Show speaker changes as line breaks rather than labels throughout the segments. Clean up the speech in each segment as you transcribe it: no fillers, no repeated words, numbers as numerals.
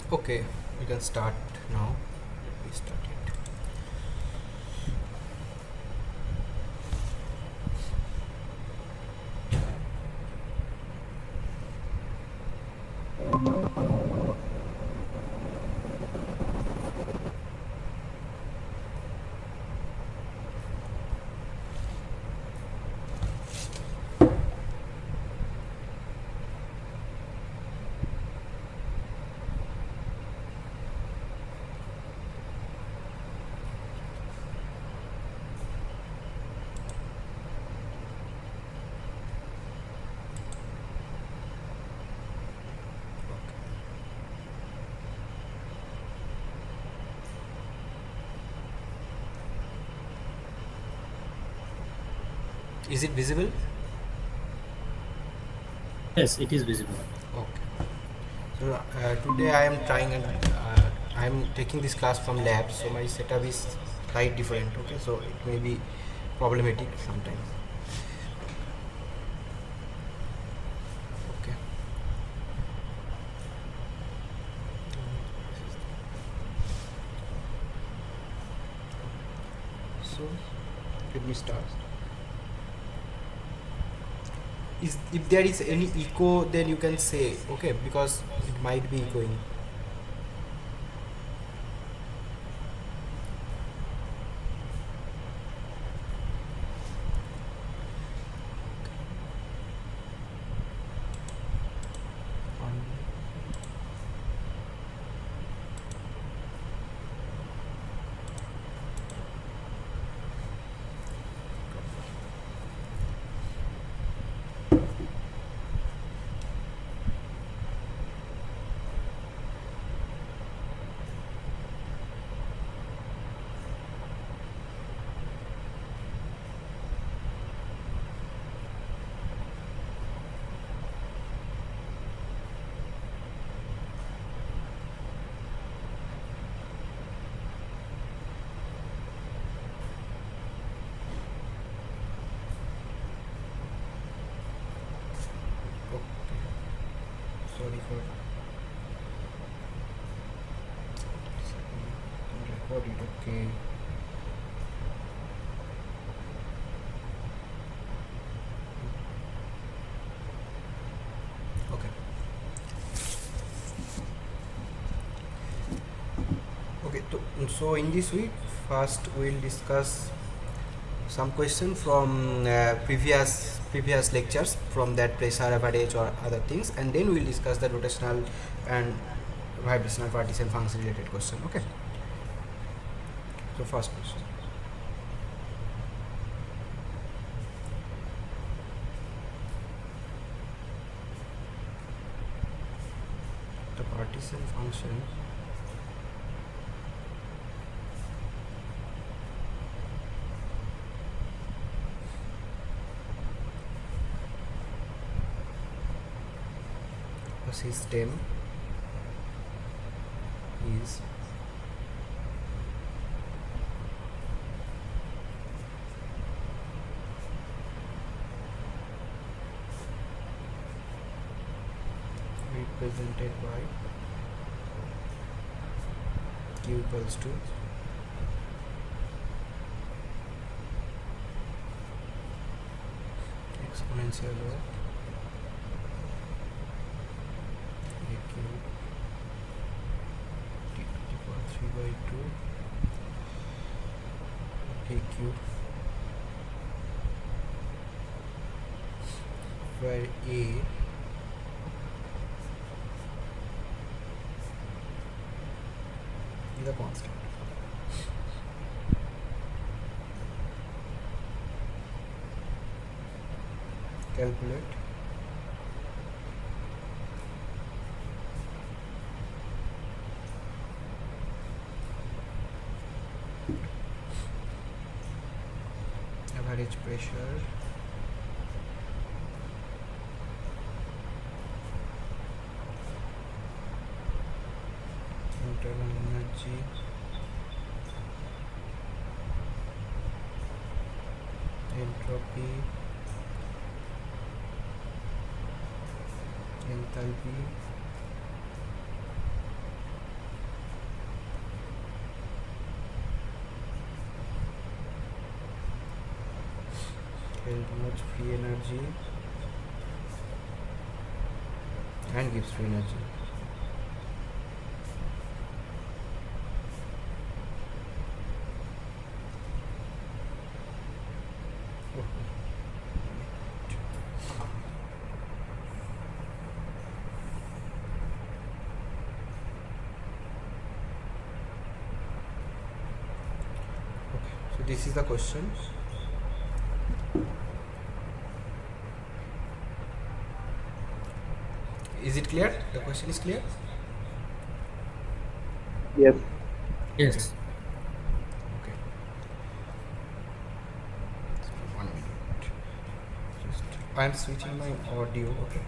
Okay, we can start now. Let me start it. Is it visible?
Yes, it is visible.
Okay. So today I am trying and I am taking this class from lab, so my setup is quite different. Okay, so it may be problematic sometimes. Okay. So let me start. If there is any echo, then you can say okay, because it might be echoing. Okay. Sorry for record it. Okay. Okay. Okay. So in this week, first we'll discuss some question from previous lectures from that pressure average or other things, and then we'll discuss the rotational and vibrational partition function related question. Okay. So first question. The partition function a system is represented by q equals to exponential of a cube t to the power 3 by 2 a cube, where a is a constant. Calculate average pressure internal energy entropy enthalpy carries much free energy and gives free energy. So this is the question. Is it clear? The question is clear?
Yes.
Yes.
Okay. One minute. Just I am switching my audio. Okay.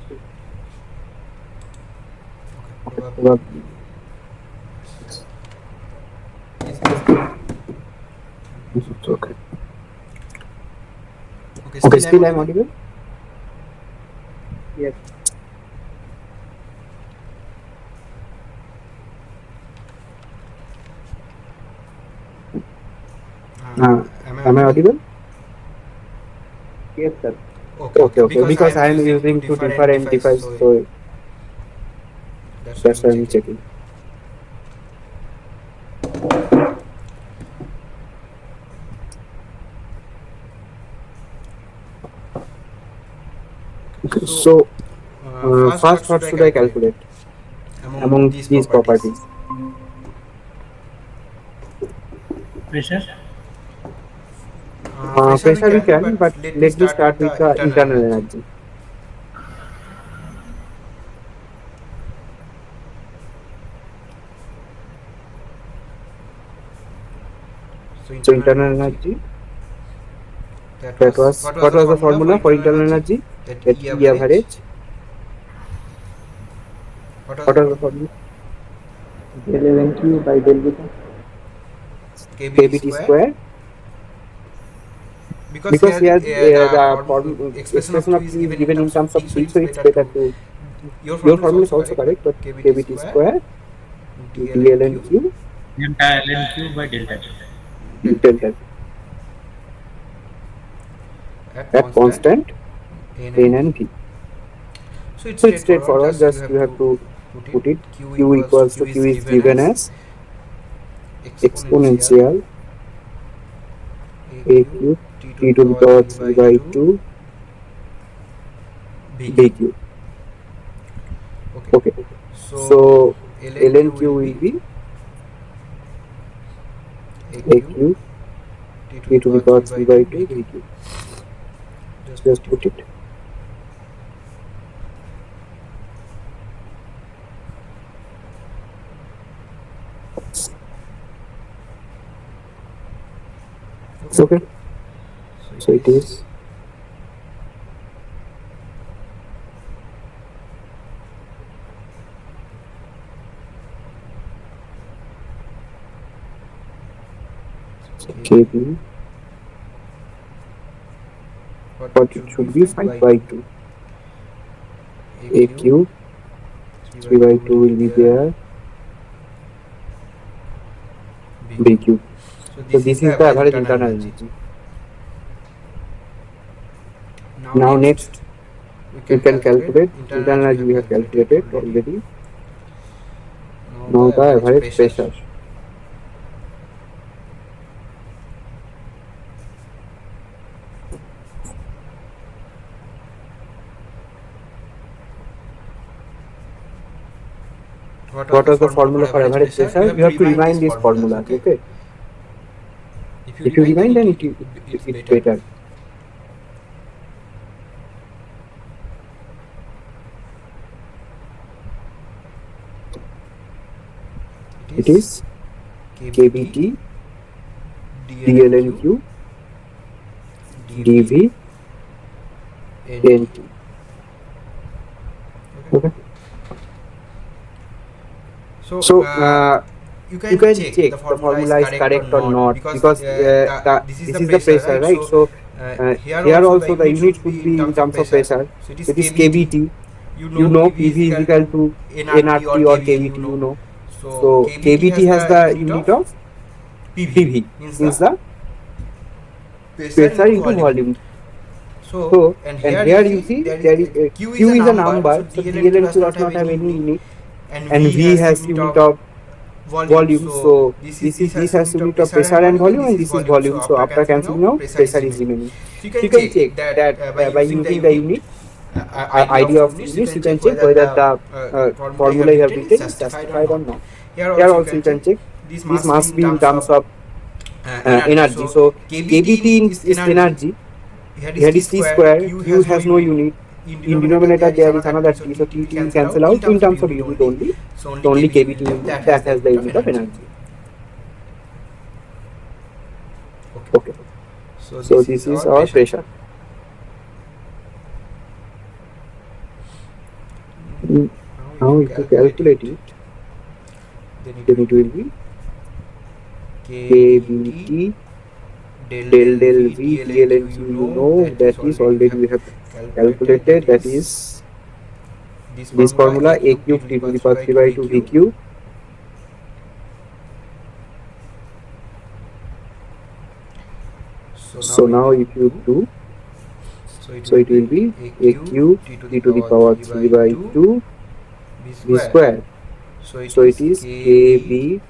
Okay.
Probably. It's okay.
Okay.
Okay,
Still
still
I'm
I'm
audible?
audible? Yes.
Am I
Am I
audible?
audible? Yes, sir.
Okay.
Okay, okay. Because I am
using two
using two
different
different
devices,
devices,
so
so
that's why
that's
I'm
why I'm
checking.
checking.
Okay.
So,
First, what
first,
should
what
I
should I
calculate
calculate
among
among
these
these
properties?
properties?
Pressure.
Pressure
Pressure we
we
can,
can,
but
but
let
let
me
me
start
start
with
with
the
the
internal
internal
energy.
energy. So
So
internal
internal
energy,
energy,
that
that
was
was
what was
what
the
was the
formula for
formula for
internal
internal
energy?
energy?
That
That
E
E
average.
average.
What was the
What was the
formula?
formula? Del LNQ by del beta.
KBT
KBT
square.
square.
Because
Because
here
here
the
the
form expression of
expression
Q
of
is
Q is
given in
given in
terms of
terms of
T, so
T,
it's
so it's
better
better
to.
to.
Your
Your
formula is
formula is
also
also
correct, but
correct, but
KBT
KBT
square
square
DL and Q
DLNQ
Delta ln Q by delta T.
delta T
delta T
at
at
constant
constant
N
N
and V.
and V.
So it's
So it's
straightforward.
straightforward.
Just you
Just
have
you have
to
to
put it.
put it.
Q
Q
equals to
equals
Q
to
is
Q is
given
given
as
as
exponential
exponential
AQ
AQ
T to
T
the
to the
power
power
3
3
by
by
2
2
BQ.
BQ.
Okay.
Okay.
So
So
ln Q
LNQ
will
will
be
be
AQ
AQ
T to the
T to the
power
power
3
3
by
by
2
2
BQ.
BQ.
Just
Just
put
put
it.
it.
Okay.
Okay.
So
So
it
it
is
is
KB.
KB.
What
What
it
it
should be
should be
5
5
by
by
2.
2.
AQ
AQ
3 by
3 by
2
2
will be
will be
there.
there.
BQ.
BQ.
So
So
this is
this
the
is the
average
average
internal
internal
energy.
energy.
Now
Now
next
next
we
we
can
can
calculate
calculate
internal
internal
energy. We
energy
have
we have
calculated
calculated
already.
already.
Now
Now
the
the
average
average
pressure.
pressure.
What
What
was
was
the
the
formula for
formula for
average
average
pressure? You
pressure?
have
You
to
have to
remind these
remind these
formulas.
formulas.
Okay.
Okay.
If you
If you
remind, then
remind, then
it's
it's
better.
better.
It
It
is
is
KBT
KBT,
DLNQ
DLNQ,
DV
DV,
NT.
NT.
Okay.
Okay.
So
So
you
you
can
can
check
check
the
the
formula is
formula is
correct or
correct or
not,
not,
because
because
this is
this
the
is the
pressure,
pressure,
right?
right?
So
So
here
here
also the
also the
unit
unit
should
should
be in
be in
terms of
terms of
pressure.
pressure.
So it is
So it is
KBT.
KBT.
You
You
know
know
PV is
PV is
equal
equal
to
to
nRT or
nRT or
kVA. You
kVT.
know.
You know.
So
So
KBT has
KBT has
the
the
unit
unit
of
of
PV,
PV,
means the
means the
pressure
pressure
into
into
volume.
volume.
So
So,
and
and
here you
here you
see
see
there is
there is
q is
Q
a
is a
number, so
number, so
dl and
DL
q
and
does
Q
not
does
have
not have
any
any
unit,
unit,
and
and
v
V
has
has
unit
unit
of
of
volume.
volume.
So
So
this
this
has
has
unit of
unit of
pressure and
pressure and
volume, and
volume,
this
and
is
this is
volume. So
volume. So
after
after
cancelling
cancelling
out,
out,
pressure is
pressure is
remaining.
remaining.
So you
So
can
you can
check
check
that
that
by
by
using the
using the
unit,
unit
idea of
idea of
units, you
units,
can
you
check
can check
whether
whether
the
the
formula you
formula
have
you have
written is
written is
justified or
justified or
not.
not.
Here
Here
also you
also
can
you
check
can check
this
this
must be
must
in
be in
terms of
terms of
energy.
energy.
So
So
kbt
KBT
is
is
energy.
energy.
Here is
Here
t
is T
square,
square.
q
Q
has no
has no
unit.
unit.
In
In
denominator
denominator
there is
there is
another t,
another
so
T, so
tt will
TT will
cancel out.
cancel
In
out. In
terms of
terms of
unit
unit
only,
only,
so only
so only
kbt will be
KBT will
left,
be
that has
that
the
has the
unit of
unit of
energy.
energy.
Okay,
Okay.
so
So
this is
this is
our
our
pressure.
pressure. Mm,
Now if
Now
you
if you
calculate
calculate
it,
it,
then it
then
will
it
be
will be
kbt
KBT
del
del
del
del
v
V
dl and
DL
q,
and Q.
you
You
know
know
that is
that is
already we
already
have
we have
calculated, that
calculated. That
is
is
this
this
formula a
formula A
cube t
cube
to the
T to
power
the
3
power
by
3
2
by 2
vq.
VQ.
So now
So
if
now
you
if you
do,
do,
so it
so
will
it
be
will be
a
A
cube
cube
t to the
T to the
power
power
3
3
by
by
2
2
b
V
square.
square.
So it
So
is
it is
kb
KB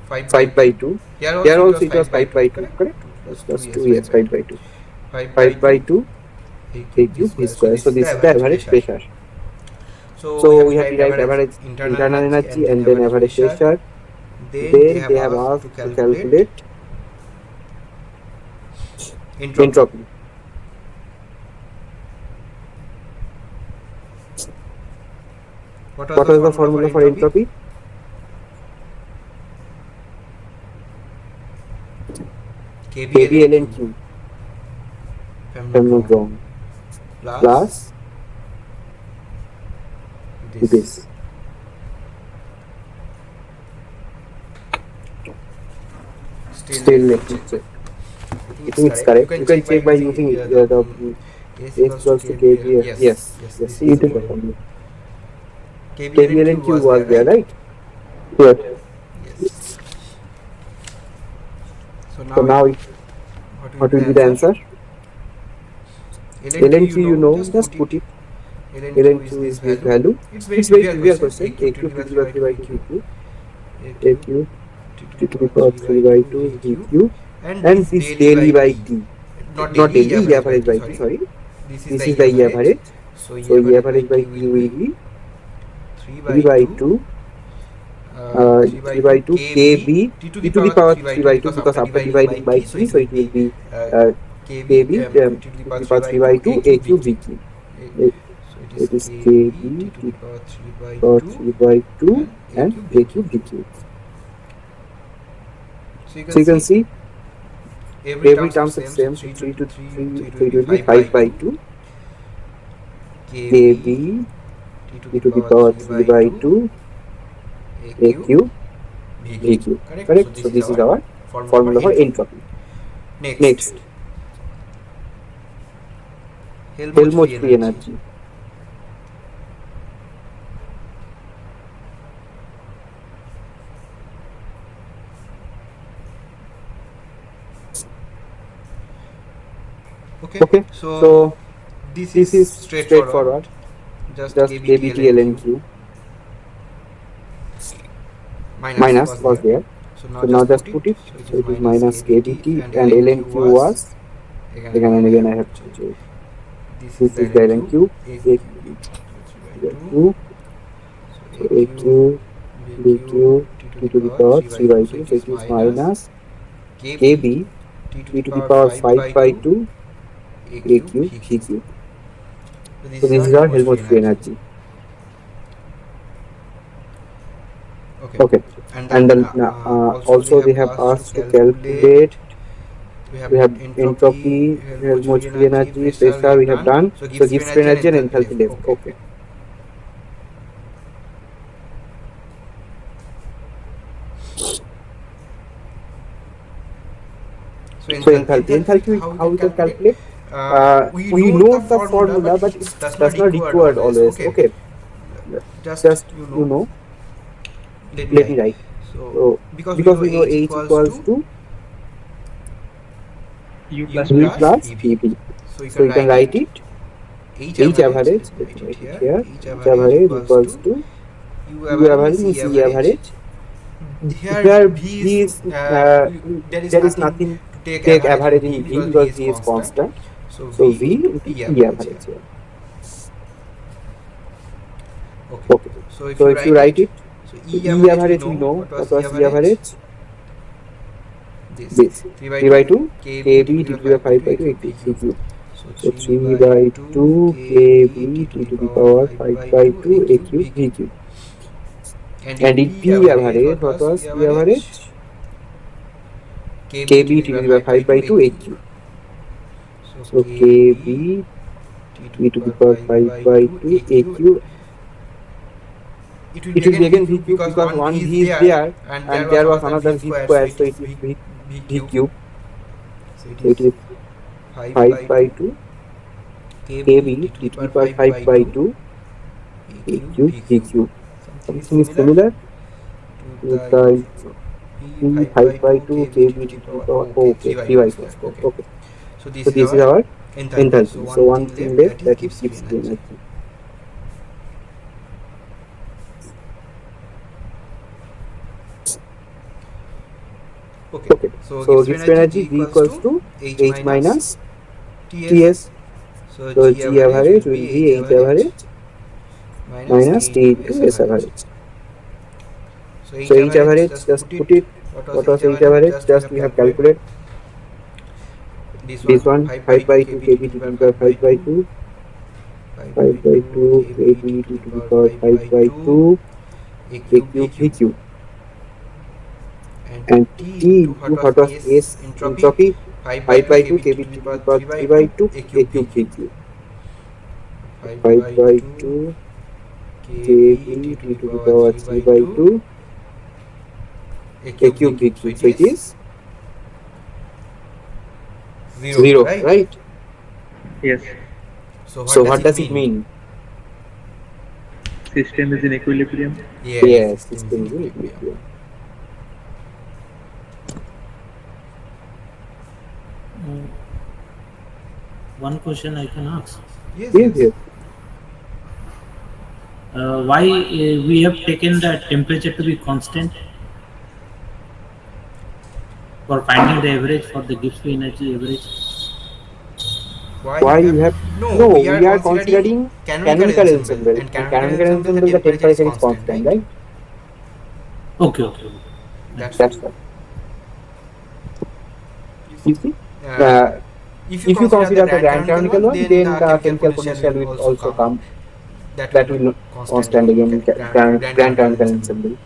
5 by
5 by
2.
2.
Here also
Here
it was
also it was
5 by
5
2,
by 2,
correct?
correct?
2 plus 2,
Plus
yes,
2,
5
yes,
by
5
2.
by 2.
5 by
5 by
2
2,
a
A
cube b
cube B
square. So
square.
this
So
is the
this is the
average
average
pressure.
pressure.
So we
So
have
we have
derived
derived
average
average
internal
internal
energy
energy
and then
and then
average
average
pressure.
pressure.
Then they
Then
have
they have
asked to
asked to
calculate
calculate
entropy.
entropy.
What was
What
the
was the
formula for
formula for
entropy?
entropy?
KBln
KBln
Q,
Q,
if I'm
if
not
I'm not
wrong,
wrong,
plus
plus
this.
this.
Still,
Still,
let me
let me
check.
check.
I think
I
it's
think it's
correct. You
correct.
can
You can
check by
check by
using
using
the
the
S
S
equals to
equals to
KB.
KB.
Yes,
Yes,
yes,
yes,
this is
it
the
is the
formula.
formula.
KBln Q
KBln Q
was there,
was there,
right?
right? Yes.
Yes. So
So
now
now
what will
what
be the
will be the
answer?
answer?
ln Q,
ln
you
Q, you
know,
know,
just
just
put it.
put it.
ln Q
ln
is
Q
this
is this
value.
value.
It's very
It's very
trivial
trivial
question. A
question.
cube
A
to the
cube
power
T to
3
the
by 2
3 by 2
VQ.
VQ.
A
A
cube
cube
t to
T
the
to the
power
power
3 by
3 by
2
2
VQ.
VQ.
And
And
this
this
daily
daily
by
by
T.
T.
Not
Not
daily, E
daily, E
average by
average
T,
by T,
sorry.
sorry.
This is the
This is
E
the E
average.
average.
So E
So E
average by
average by
T
T
will
will
be
be
3
3
by
by
2
2
3 by
3
2
by 2
kb
kb
t to the
t to the
power
power
3 by
3
2,
by 2,
because
because
after
after
dividing by
dividing by
t, so
t,
it
so
will
it will
be
be
uh, kb
kb
t to the
t to
power
the
3
power
by
3 by
2
2
a
a
cube
cube
vq.
vq.
So it is
It is
kb t
kb
to
t
the power 3 by
power
2
3 by 2
and a
and
cube
a
vq.
cube vq.
So you
So
can
you can
see
see
every
every
terms of
terms of
same. So
same. So
3 to
3 to
3,
3,
so it
so
will
it
be
will be
5 by
5 by
2
2
kb
kb
t to
t
the
to the
power
power
3
3
by
by
2
2
a
a
cube
cube
vq.
vq.
Correct. So
Correct?
this
So
is
this is
our
our
formula for
formula for
entropy.
entropy.
Next,
Next,
Helmholtz free
Helmholtz free
energy.
energy.
Okay,
Okay,
so
so
this is
this is
straightforward.
straightforward.
Just
Just
kbt
KBT
ln q
LNQ
minus
minus
was
was
there.
there.
So now
So now
just put
just
it.
put it.
So it
So
is
it is
minus
minus
kbt
KBT
and
and
ln q
LNQ
was
was
again and
again
again
and
I
again
have
I
to
have to
check.
check.
This is
This
the
is the
ln q
LNQ
a
A
cube 3 by 2.
Q.
So
So
a cube
AQ
bq
BQ
t to
T
the
to the
power
power
3 by
3 by
2. So
2.
it
So
is
it is
minus
minus
kb
KB
t to
T
the
to the
power
power
5
5
by
by
2
2
a cube
AQ
vq.
BQ.
So this
So
is
this
our
is our
Helmholtz free
Helmholtz free
energy.
energy.
Okay,
Okay.
and
And
then
then
also they
also
have
they have
asked to
asked to
calculate.
calculate.
We have
We have
done entropy,
entropy,
Helmholtz free
Helmholtz free
energy,
energy,
pressure we
pressure
have
we have
done.
done.
So
So
Gibbs free
Gibbs free
energy and
energy and
enthalpy
enthalpy
left.
left.
Okay.
Okay.
So
So enthalpy,
enthalpy,
enthalpy,
how we
how
can
we can
calculate?
calculate?
We
We
know the
know the
formula, but
formula, but
it
it
does not
does not
required
required
always.
always.
Okay,
Okay.
just
Just
let me
let me
write.
write.
So
So
because we
because
know
we know
H
H
equals
equals
to
to
U
U
plus
U
V.
plus
plus
PV.
PV.
So you
So
can
you can
write
write
it
it
H
H
average. Let
average.
me
Let
write
me
it
write it
here.
here.
H
H
average
average
equals
equals
to
to
U
U
average
average
means
means
E
E
average.
average.
Here
Here
V is
V is
there is
there is
nothing
nothing
to take
take
average in
average
V
in V
because V
because
is
V is
constant.
constant.
So
So
V
V
into
into
E
E
average here.
average here.
Okay.
Okay.
So if
So
you
if you
write
write
it,
it,
so
so
E
E
average we
average we
know.
know
What
what
was E
was E
average?
average.
This
This
3 by
3
2
by 2
kb
kb
t
t
to
to
the
the
power 5
5
by
by 2
2 a
a
cube
cube.
v cube. So
So
3
3
by
by
2
2
kb
kb
t to
t
the
to the
power
power
5
5
by
by
2 a
2 a
cube
cube
v
v
cube.
cube.
And in
And in
P
P
average,
average,
what
what
was P
was P
average?
average?
Kb t
kb
to
t
the
to
power
the
5 by
5
2
by
a
2 a
cube.
cube.
So
So
kb
kb
t to
t
the
to the
power
power
5
5
by
by
2 a
2 a
cube.
cube.
It will be
It will
again
be
v
again v
cube
cube
because
because
one
one
v is
v is
there
there
and there
and
was
there was
another v
another v
square, so
square,
it
so
is
it is
v
v
cube.
cube.
So it
So it
is
is
5
5
by
by
2
2
kb
kb
t to
t
the
to the
power
power
5
5
by
by
2
2
a
a
cube
cube
v
v
cube.
cube.
Something is
Something is
similar
similar
to
to
the
the
p
p
5 by
5 by
2
2
kb t
kb
to
t
the
to the
power,
power.
okay, 3
Okay,
by
3
2
by 2
square.
square.
Okay.
Okay.
So this
So
is
this is
our
our
enthalpy. So
enthalpy. So
one
one
thing
thing
left,
left
that is
that is
Gibbs free
Gibbs free
energy.
energy.
Okay.
Okay.
So
So
Gibbs free
Gibbs free
energy
energy
G
G
equals
equals
to
to
H
H
minus
minus
TS.
Ts.
So
So
G
G
average will
average
be
will
H
be H
average
average
minus
minus
T
T
into S
into S
average.
average.
So H
So H
average,
average,
just
just
put it.
put it.
What was
What
H
was H
average?
average?
Just we
Just
have
we have
calculated
calculated
this one
this one
5 by
5
2
by 2
kb t to
kb
the
t to
power
the power
5 by
5 by
2
2
5 by
5 by
2
2
kb t
kb
to
t
the
to the
power
power
5
5
by
by
2
2
a
a
cube v
cube v
cube.
cube.
And
And
T
T
into what
into
was
hot was
S
S
entropy
entropy
5 by
5
2
by 2
kb t
kb
to
t
the
to the
power
power
3 by
3 by
2
2
a
a
cube v
cube v
cube.
cube.
5
5
by
by
2
2
kb t
kb
to
t
the
to the
power
power
3
3
by
by
2
2
a
a
cube v
cube v
cube. So
cube.
it
So it
is
is
0,
0,
right?
right?
Yes.
So what
So
does
what
it
does it
mean?
mean?
System is in equilibrium.
Yes,
Yes,
system is in
system is in
equilibrium.
equilibrium.
One question I can ask.
Yes,
Yes,
yes.
yes.
Why we have taken the temperature to be constant for finding the average for the Gibbs free energy average?
Why you
Why
have,
you have
no,
no?
we are
We are
considering
considering
canonical
canonical
ensemble,
ensemble,
and
and
canonical
canonical
ensemble the
ensemble the
temperature is
temperature is
constant,
constant,
right?
right?
Okay, okay.
That's why.
That's why.
You
You
see,
see,
uh,
uh,
if you
if you
consider the
consider the
grand
grand
canonical
canonical
one,
one,
then
then
the
the
chemical
chemical
potential
potential
will
will
also
also
come.
come.
That will
That
not
will
constant
constant
in
again
grand
grand
canonical
canonical
ensemble.
ensemble.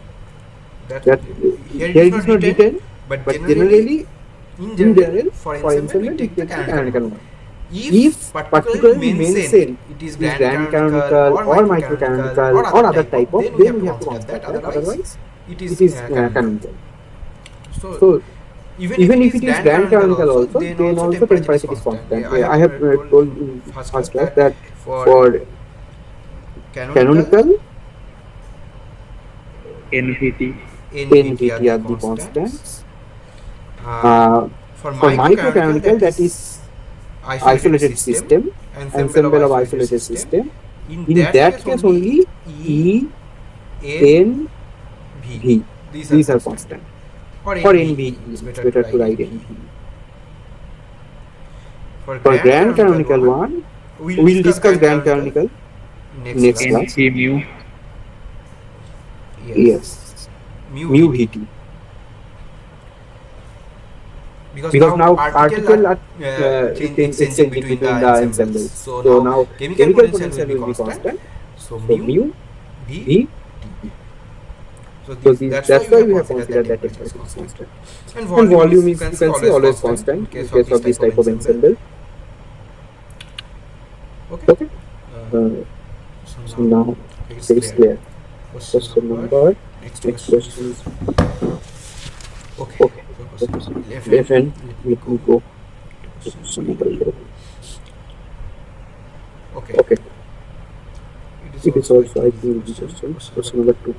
That
That
here it
here
is
it
not
is not
written,
written,
but
but
generally,
generally
in
in
general,
general
for
for
ensemble we
ensemble we
take the
take the
canonical one.
canonical one.
If
If
particularly
particularly
mention
mention
it is
it is
grand
grand
canonical
canonical
or
or
microcanonical or
microcanonical
other
or other
type of,
type of,
then we
then
have to
we have to
consider
consider
that.
that.
Otherwise,
Otherwise,
it is
it is
canonical.
canonical.
So
So
even if
even
it
if
is
it is
grand
grand
canonical
canonical
also,
also,
then
then
also
also
temperature is
temperature is
constant.
constant.
I have
I have
told
told
in
in
first class
first class
that
that
for
for
canonical
canonical
NVT.
NVT are
NVT
the
are the
constants.
constants.
Uh,
Uh,
for
for
microcanonical,
microcanonical,
that
that
is
is
isolated
isolated
system,
system,
ensemble of
ensemble of
isolated
isolated
system.
system.
In
In
that
that
case,
case,
only
only
E,
E,
N,
N,
V.
V.
These are
These are
constant.
constant.
Or
For
NVE,
NVE,
it's
it's
better to
better to
write
write
NVE.
NVE.
For
For
grand
grand
canonical
canonical
one,
one,
we'll
we'll
discuss
discuss
grand
grand
canonical
canonical
next
next
class.
class.
NK mu.
Yes,
Yes,
mu
mu
VT.
VT.
Because
Because
now
now
particle are
particle are
exchanging
exchanging
between the
between the
ensembles.
ensembles.
So
So
now
now
chemical
chemical
potential will
potential
be
will be
constant.
constant.
So
So
mu
mu
V
V.
T. So
So
that's why
that's
we
why
have
we have
considered that
considered that
temperature is
temperature is
constant.
constant.
And
And
volume is,
volume
you
is,
can
you
see,
can see,
always
always
constant in
constant in
case of
case
this
of
type
this
of
type of
ensemble.
ensemble.
Okay.
Okay.
Uh,
Uh,
so
so
now,
now
okay, it's
it's
clear.
clear.
Question
Question
number.
number.
Next
Next
question is.
question is
Okay.
okay.
So question
Question
number 11.
11.
Let me
Let
go
me go
to
to
question
question
number
number
11.
11.
Okay.
Okay.
It is
It is
also, I
also,
think,
I
easy
think, the
question.
question.
Question number
Question
2.
number 2.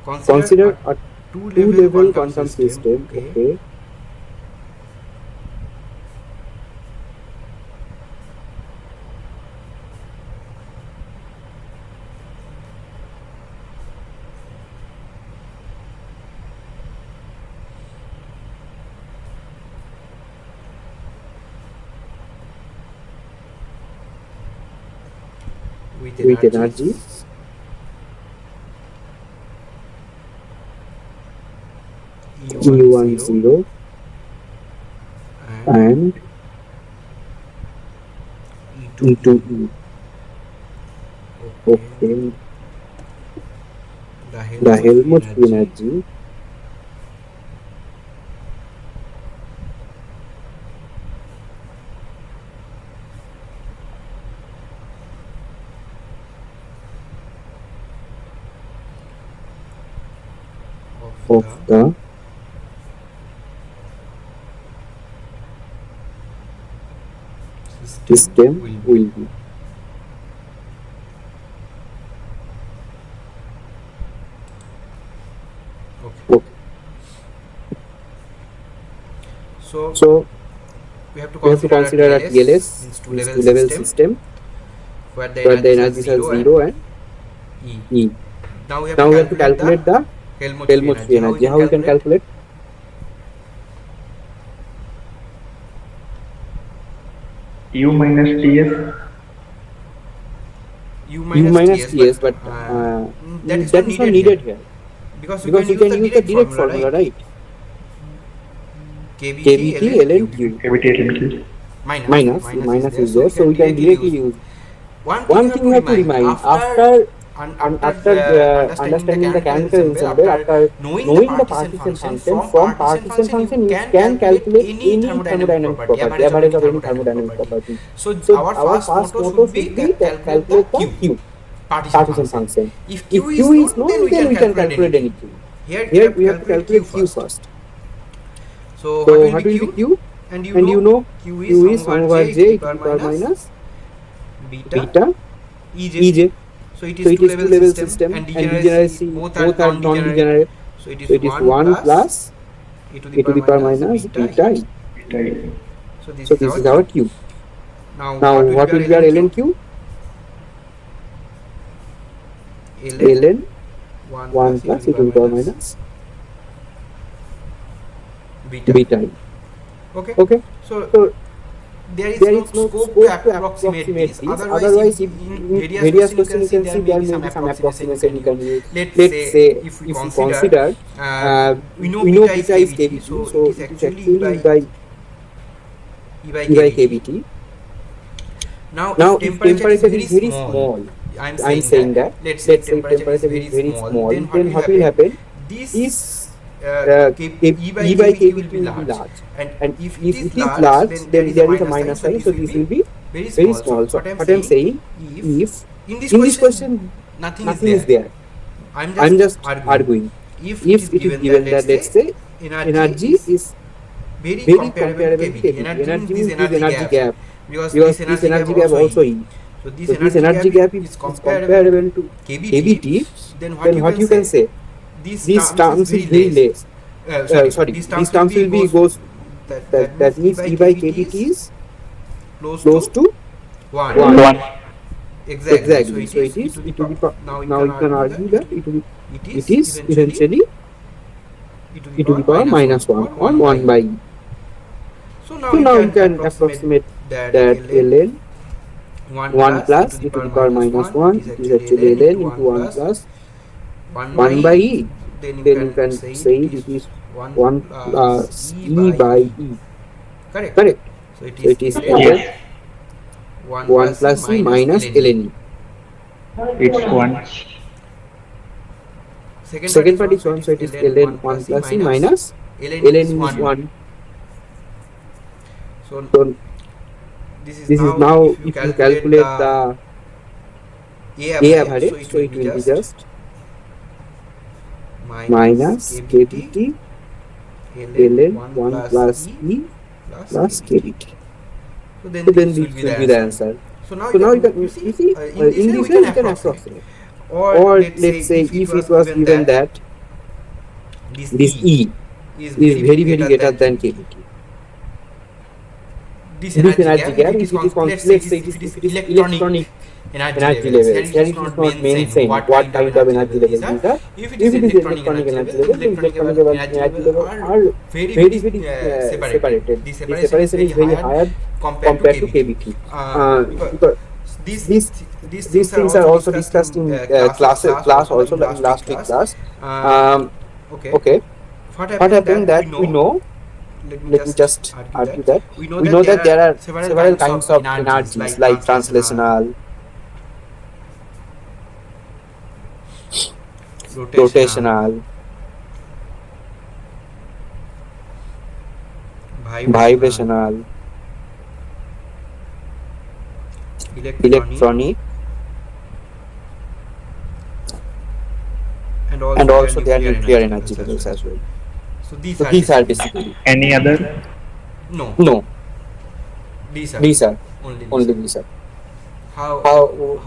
Consider a
Consider a
two-level
two-level
quantum
quantum
system.
system.
Okay.
Okay. with energy E10 and E2E. Okay. The Helmholtz energy of the system will be. Okay. So
we have to
we have to consider a TLS,
means
means two-level system,
where the
where the energies are 0 and E.
Now we have
to calculate the Helmholtz free energy. How we can calculate?
U minus TS.
U
U minus TS, but that is not needed here. Because you can use the direct formula, right? KBT ln Q
KBT
minus is there, so we can directly use. One thing you have to remind, after understanding the chemical ensemble, after knowing the partition function, from partition function you can calculate any thermodynamic property, average of any thermodynamic property. So our first motto should be that calculate the Q, partition function. If Q is known, then we can calculate anything. Here we have to calculate Q first.
So
what will be Q? And you know Q is 1 over j to the power minus beta Ej. So it is two-level system, and degeneracy both are non-degenerate. So it is 1 plus e to the power minus beta E. So this is our Q. Now what will be our ln Q? ln 1 plus e to the power minus beta E. Okay. So there is no scope to approximate this. Otherwise, in various questions you can see there may be some approximation you can use. Let's say if we consider we know beta is KBT, so it is actually E by KBT. Now if temperature is very small, I am saying that, let's say temperature is very small, then what will happen? This E by KBT will be large, and if it is large, then there is a minus sign, so this will be very small. So what I am saying, if in this question nothing is there, I am just arguing. If it is given that, let's say energy is very comparable to KBT. Energy means this energy gap, because this energy gap also E. So this energy gap is comparable to KBT. Then what you can say? These terms is very less. These terms will be goes. That means E by KBT is close to 1. Exactly. So it is e to the power. Now you can argue that it is eventually e to the power minus 1 or 1 by E. So now you can approximate that ln 1 plus e to the power minus 1 is actually ln into 1 plus 1 by E. Then you can say it is 1 plus E by E. Correct. So it is 1 plus E minus ln E.
It's 1.
Second part is 1, so it is ln 1 plus E minus ln is 1. So this is now if you calculate the A average, so it will be just minus KBT ln 1 plus E plus KBT. So then this will be the answer. So now you can see in this way you can approximate. Or let's say if it was given that this E is very greater than KBT. This energy gap, if it is let's say it is electronic energy levels. Here it is not mentioned what kind of energy levels these are. If it is electronic energy level, then electronic energy levels are very separated. The separation is very higher compared to KBT. Because these things are also discussed in class also, like in last week class.
Okay. What happened that we know, let me just argue that we know that there are several kinds of energies like translational, rotational, vibrational, electronic, and also there are nuclear energy levels as well.
So
So these are basically,
Any other?
no, these are only these are. How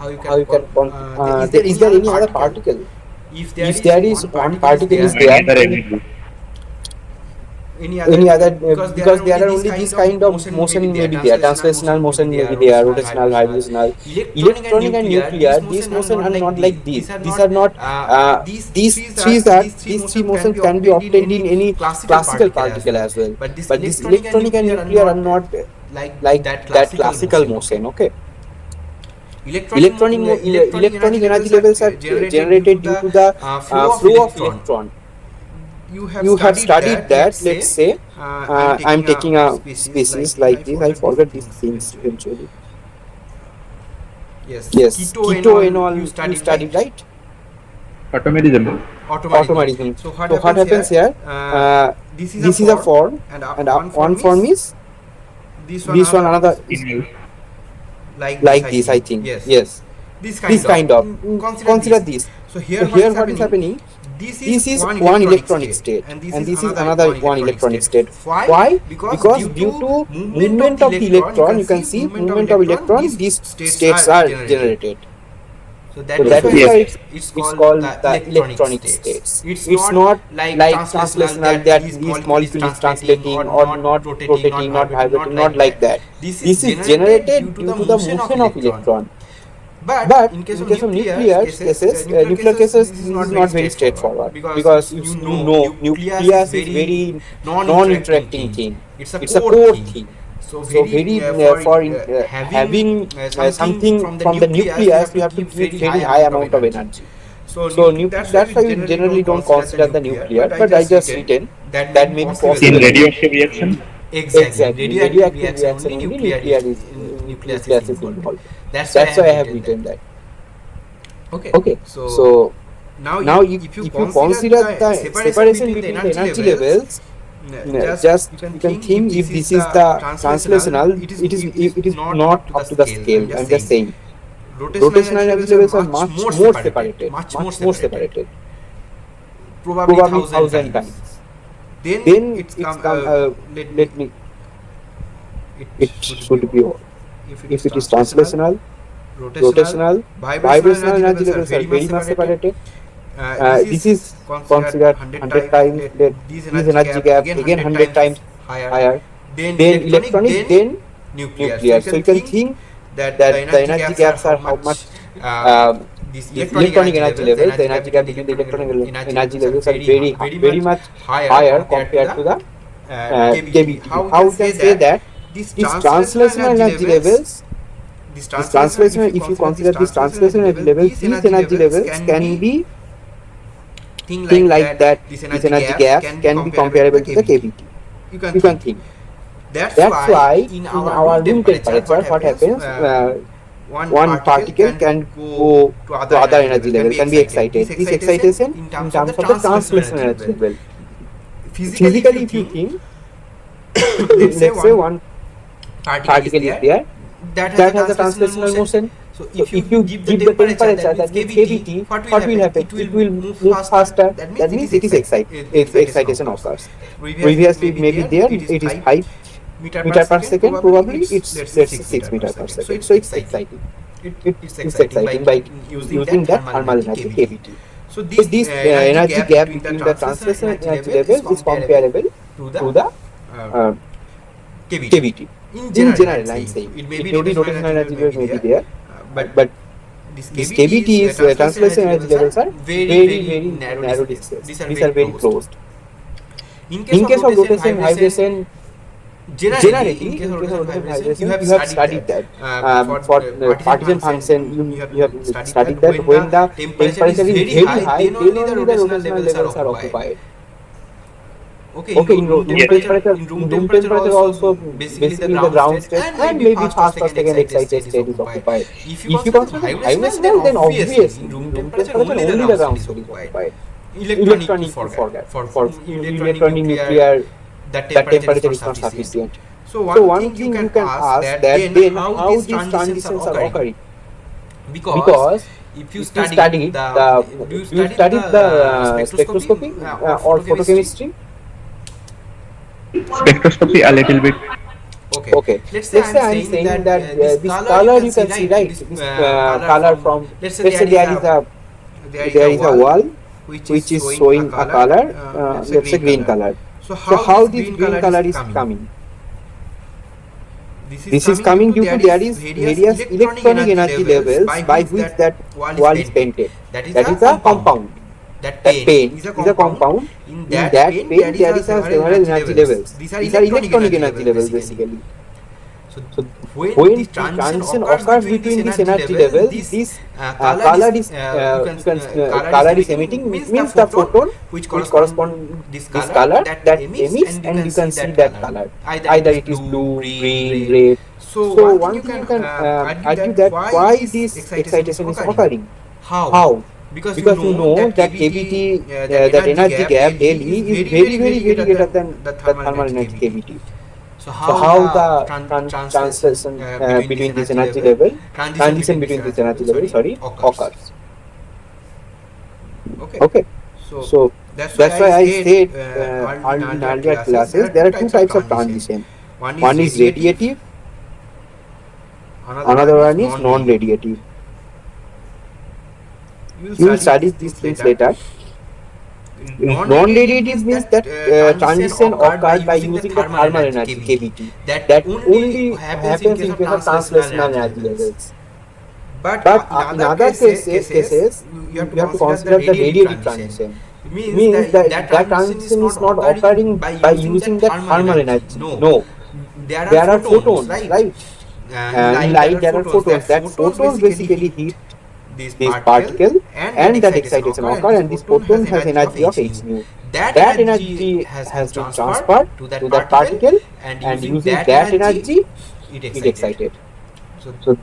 you can is there any other particle? If there is one particle is
Any
there,
other energy?
any other, because there are only this kind of motion may be there, translational motion may be there, rotational, vibrational, electronic and nuclear. These motion are not like these. These are not these three motions can be obtained in any classical particle as well, but this electronic and nuclear are not like that classical motion. Okay. Electronic energy levels are generated due to the flow of electron. You have studied that. Let's say I'm taking a species like this. I forgot these things eventually. Yes, keto and all you studied, right?
Automatism.
Automatism. So what happens here? This is a form, and one form is this one another is like this, I think. Yes. This kind of. Consider this. So here what is happening? This is one electronic state, and this is another one electronic state. Why? Because due to movement of the electron, you can see movement of electron, these states are generated. So that is why it's called the electronic states. It's not like translational, that these molecule is translating or not rotating, not vibrating, not like that. This is generated due to the motion of electron. But in case of nuclear cases, this is not very straightforward, because you know nucleus is very non-interacting thing. It's a core thing. So very for having something from the nucleus, you have to give very high amount of energy. So that's why we generally don't consider the nuclear, but I just written that may be possible.
In radioactive reaction?
Exactly. Radioactive reaction only nucleus is involved. That's why I have written that. Okay. So now if you consider the separation between the energy levels, just you can think if this is the translational, it is not up to the scale. I'm just saying. Rotational energy levels are much more separated. Probably 1,000 times. Then it's come. Let me. It should be. If it is translational, rotational, vibrational energy levels are very much separated. This is considered 100 times. This energy gap again 100 times higher. Then electronic, then nuclear. So you can think that the energy gaps are how much. This electronic energy levels, the energy gap between the electronic energy levels are very much higher compared to the KBT. How we can say that these translational energy levels, if you consider these translational energy levels, these energy levels can be thing like that. This energy gap can be comparable to the KBT. You can think. That's why in our room temperature, what happens? One particle can go to other energy level, can be excited. This excitation in terms of the translational energy level. Physically, if you think, let's say one particle is there that has a translational motion. So if you give the temperature, that means KBT, what will happen? It will move faster. That means it is excitation occurs. Previously, maybe there it is 5 meter per second, probably it's 6 meter per second. So it's exciting. It's exciting by using that thermal energy KBT. So this energy gap between the translational energy level is comparable to the KBT. In general, I'm saying it may be rotational energy level may be there, but this KBT is translational energy levels are very narrow distance. These are very closed. In case of rotation, vibration,
Generally, in case of rotational vibration, you have studied that. For partition function, you have studied that when the temperature is very high, then only the rotational levels are occupied. Okay, in room temperature also basically the ground state and maybe first or second excited state is occupied. If you consider the vibrational, then obviously in room temperature only the ground state is occupied. Electronic you forget. For electronic nuclear, that temperature is not sufficient. So one thing you can ask that then how these transitions are occurring. Because if you study the spectroscopy or photochemistry.
Spectroscopy a little bit.
Okay. Let's say I'm saying that this color you can see, right? This color from, let's say there is a wall which is showing a color, let's say green color. So how this green color is coming? This is coming due to there is various electronic energy levels by which that wall is painted. That is a compound. That paint is a compound. In that paint there is a several energy levels. These are electronic energy levels basically. So when the transition occurs between these energy levels, this color is emitting means the photon which corresponds this color that emits, and you can see that color. Either it is blue, green, red. So one thing you can argue that why this excitation is occurring. How? Because you know that cavity, that energy gap daily is very greater than the thermal energy cavity. So how the transition between this energy level, transition between this energy level, occurs. Okay. So that's why I said in earlier classes there are two types of transition. One is radiative, another one is non-radiative. You will study these things later. Non-radiative means that transition occurred by using the thermal energy (kVT) that only happens in case of translational energy levels. But in other cases, you have to consider the radiative transition. It means that transition is not occurring by using the thermal energy. No, there are photons, right? In light, there are photons. That photons basically hit this particle and that excitation occurs, and this photon has energy of h nu. That energy has been transferred to that particle, and using that energy it excited. So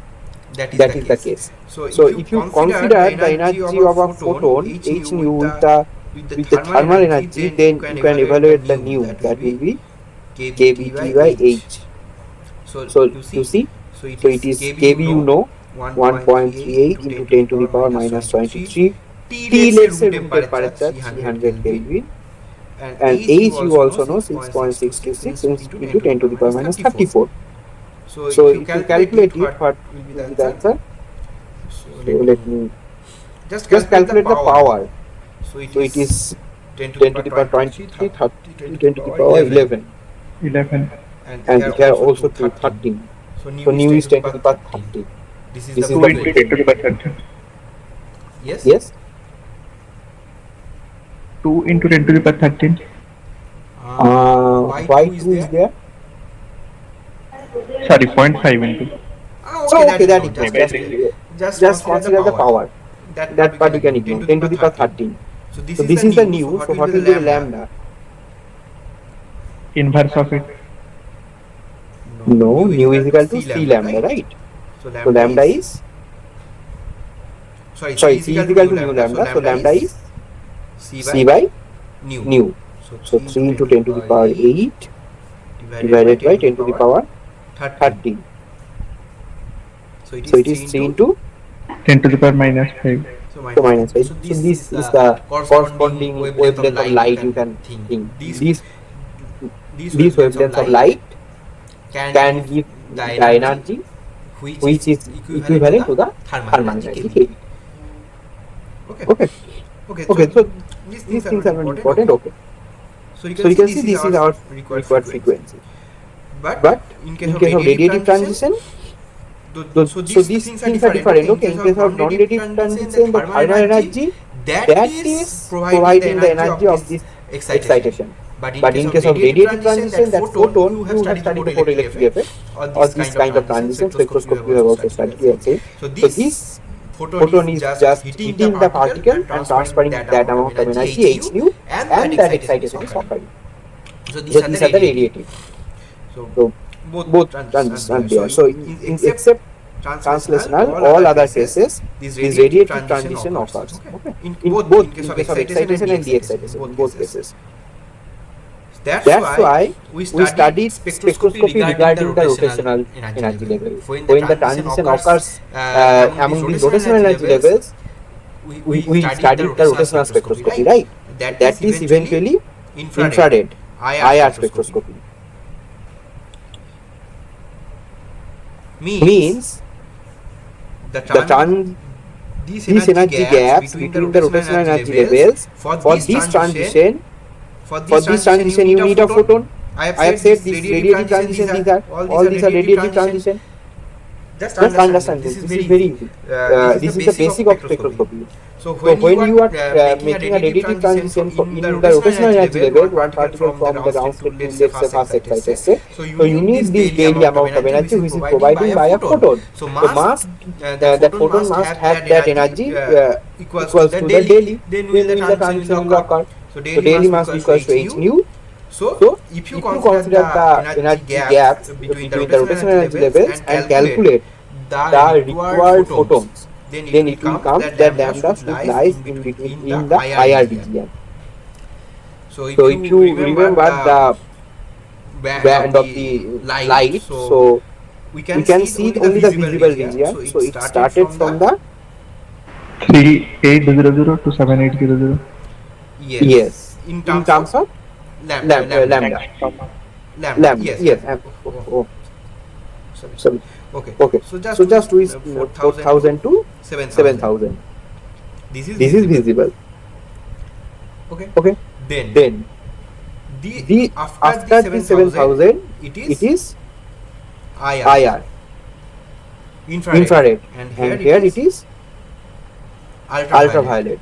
that is the case. So if you consider the energy of a photon h nu with the thermal energy, then you can evaluate the nu, that will be kVT by h. So you see, so it is kV, you know, 1.38 into 10 to the power minus 23. T, let's say room temperature 300 Kelvin, and H you also know 6.626 into 10 to the power minus 34. So if you calculate it, what will be the answer? So let me just calculate the power. So it is 10 to the power 23, 30, 10 to the power 11. And here also 13. So nu is 10 to the power 13. This is the
2 into 10 to the power 13.
Yes.
2 into 10 to the power 13.
Why 2 is there?
Sorry, 0.5 into.
Okay, that is just consider the power. That part you can ignore. 10 to the power 13. So this is the nu. So what will be the lambda?
Inverse of it.
No, nu is equal to C lambda, right? So lambda is, sorry, C is equal to nu lambda. So lambda is C by nu. So 3 into 10 to the power 8 divided by 10 to the power 13. So it is 3 into
10 to the power minus 5.
So minus 5. So this is the corresponding wavelength of light, you can think. These wavelengths of light can give the energy which is equivalent to the thermal energy. Okay. So these things are very important. Okay. So you can see this is our required frequency. But in case of radiative transition, so these things are different. Okay. In case of non-radiative transition, the thermal energy that is providing the energy of this excitation.
But in case of radiative transition, that photon, you have studied the photoelectric effect or this kind of transition spectroscopy you have also studied. We have said. So this photon is just hitting the particle and transferring that amount of energy h nu, and that excitation is occurring. So these are the radiative. So both transitions are there. So except translational, all other cases, this radiative transition occurs. Okay. In both case of excitation and de-excitation, in both cases. That's why we studied spectroscopy regarding the rotational energy level. When the transition occurs among these rotational energy levels, we studied the rotational spectroscopy, right? That is eventually infrared IR spectroscopy. Means these energy gaps between the rotational energy levels, for this transition you need a photon. I have said this radiative transition, all these are radiative transition. Just understand this is very easy. This is the basic of spectroscopy. So when you are making a radiative transition in the rotational energy level, one particle from the ground state to, let's say, first excited state, so you need this daily amount of energy which is provided by a photon. So that photon must have that energy equals to the daily, then will the transition will occur. So daily must be equals to h nu. So if you consider the energy gaps between the rotational energy levels and calculate the required photons, then it will come that lambda should lies in between in the IR region. So if you remember the band of the light, so we can see only the visible region. So it started from the
3800 to 7800.
Yes. In terms of lambda. Yes. Sorry. Okay. So just with 4000 to 7000. This is visible. Okay. Then after the 7000, it is IR, infrared, and here it is ultraviolet.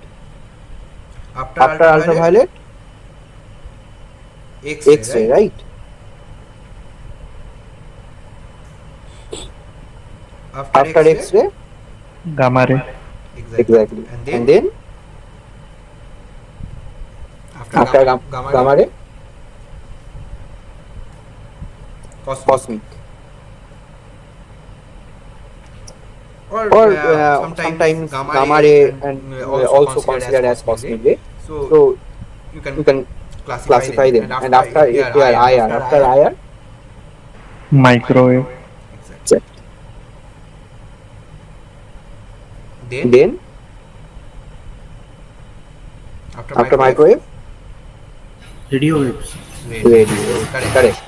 After ultraviolet, X-ray, right? After X-ray,
Gamma ray.
exactly. And then after gamma ray, cosmic. Or sometimes gamma ray and also considered as cosmic ray. So you can classify them. And after IR,
Microwave.
exactly. Then after microwave,
Radio waves.
radio. Correct.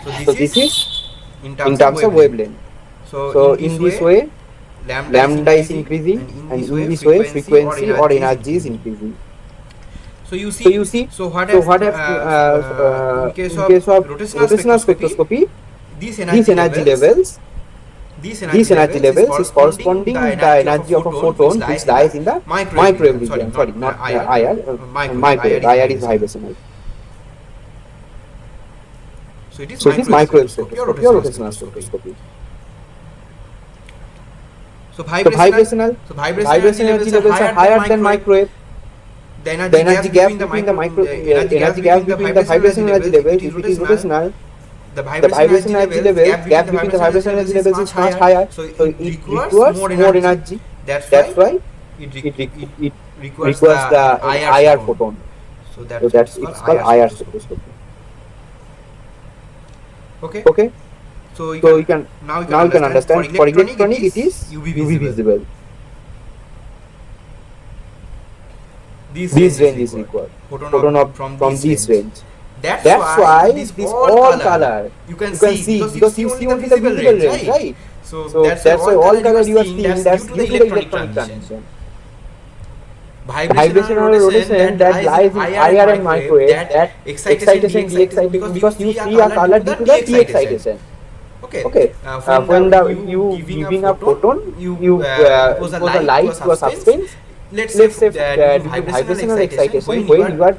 So this is in terms of wavelength. So in this way, lambda is increasing, and in this way, frequency or energy is increasing. So you see. So what if in case of rotational spectroscopy, these energy levels is corresponding to the energy of a photon which lies in the microwave region. Sorry, not IR. Microwave. IR is vibrational. So it is microwave spectroscopy or rotational spectroscopy. So vibrational energy levels are higher than microwave. The energy gap between the vibrational energy levels, if it is rotational, the vibration energy levels, gap between the vibration energy levels is much higher. So it requires more energy. That's why it requires the IR photon. So that's it's called IR spectroscopy. Okay. So you can now you can understand. For electronic, it is UV visible. This range is required. Photon from this range. That's why this all color you can see because you see only the visible range, right? So that's why all color you are seeing, that's due to the electronic transition. Vibrational rotation that lies in IR and microwave, that excitation, de-excitation, because you see a color due to the de-excitation. Okay. When you giving a photon, you pose a light to a substance,
let's say
let's say during vibrational excitation, when you are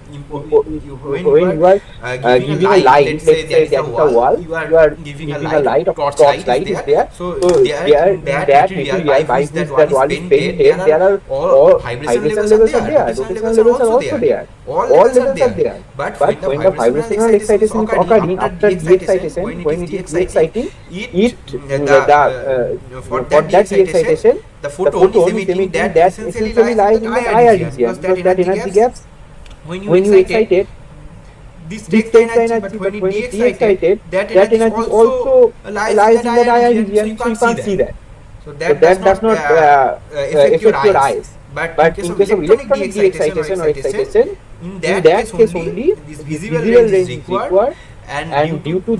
giving a light, let's say there is a wall, you are giving a light of torch light is there. So there in that material by which that wall is painted, there are all vibration levels are there, rotational levels are also there, all levels are there. But when the vibrational excitation is occurring after de-excitation, when it is de-exciting, it for that de-excitation, the photon is emitting that essentially lies in the IR region, because that energy gaps, when you excite it, this takes the energy, but when it de-excited, that energy also lies in that IR region, so you can't see that. So that does not affect your eyes. But in case of electronic de-excitation or excitation, in that case only, this visible range is required, and due to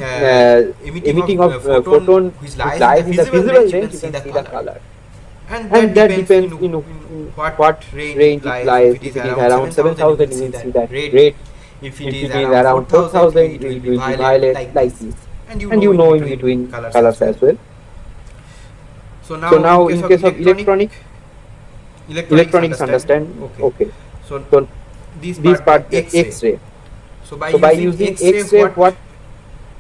emitting of photon which lies in the visible range, you can see the color. And that depends in what range it lies. If it is around 7,000, you will see that red. If it is around 4,000, it will be violet, like this. And you know in between colors as well. So now in case of electronics understand. Okay. So this part X-ray. So by using X-ray, what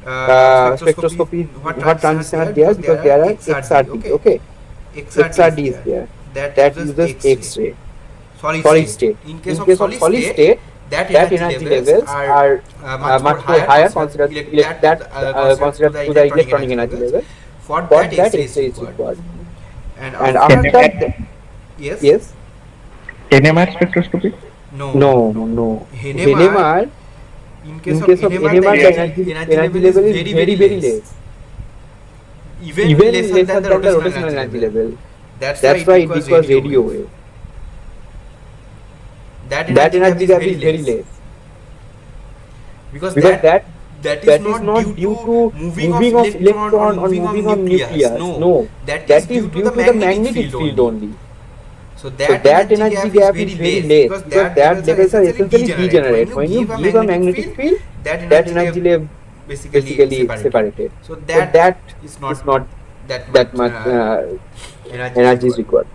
spectroscopy, what transition are there? Because there are XRD. Okay. XRD is there. That uses X-ray. Solid state. In case of solid state, that energy levels are much more higher considered to the electronic energy level. For that X-ray is required. And after that, yes.
NMR spectroscopy?
No. NMR. In case of NMR, the energy level is very less. Even lesser than the rotational energy level. That's why it was radio wave. That energy gap is very less. Because that is not due to moving of electron or moving of nucleus. No, that is due to the magnetic field only. So that energy gap is very less, because that levels are essentially degenerate. When you give a magnetic field, that energy level basically separated. So that is not that much energy is required.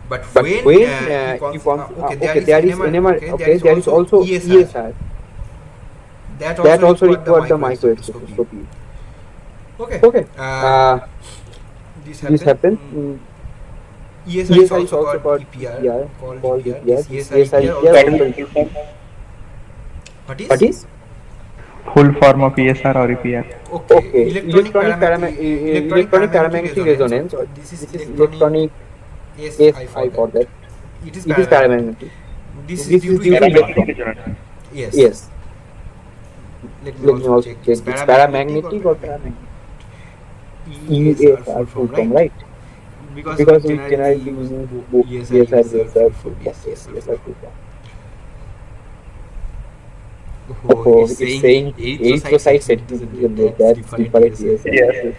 But when you there is NMR, okay, there is also ESR. That also required the microwave spectroscopy. Okay. This happened. ESR is also called EPR. What is?
Full form of ESR or EPR.
Okay. Electronic paramagnetic resonance. This is electronic. Yes, I got that. It is paramagnetic. This is due to electron. Yes. Let me also check. It's paramagnetic or paramagnetic? ESR full form, right? Because we generally using both ESR full form. Oh, it's saying erythrocyte certificate. That's different. Yes.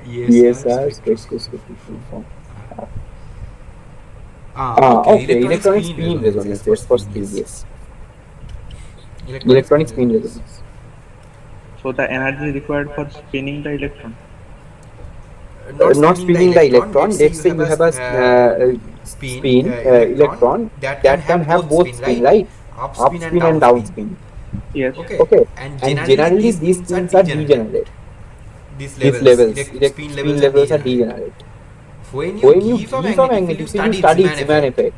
ESR spectroscopy full form. Okay. Electronic spin resonance. That's for spin. Yes. Electronic spin resonance.
So the energy required for spinning the electron.
Not spinning the electron. Let's say you have a spin electron that can have both spin, right? Up spin and down spin.
Yes.
Okay. And generally these spins are degenerate. These levels, spin levels are degenerate. When you give a magnetic field, you study its Zeeman effect.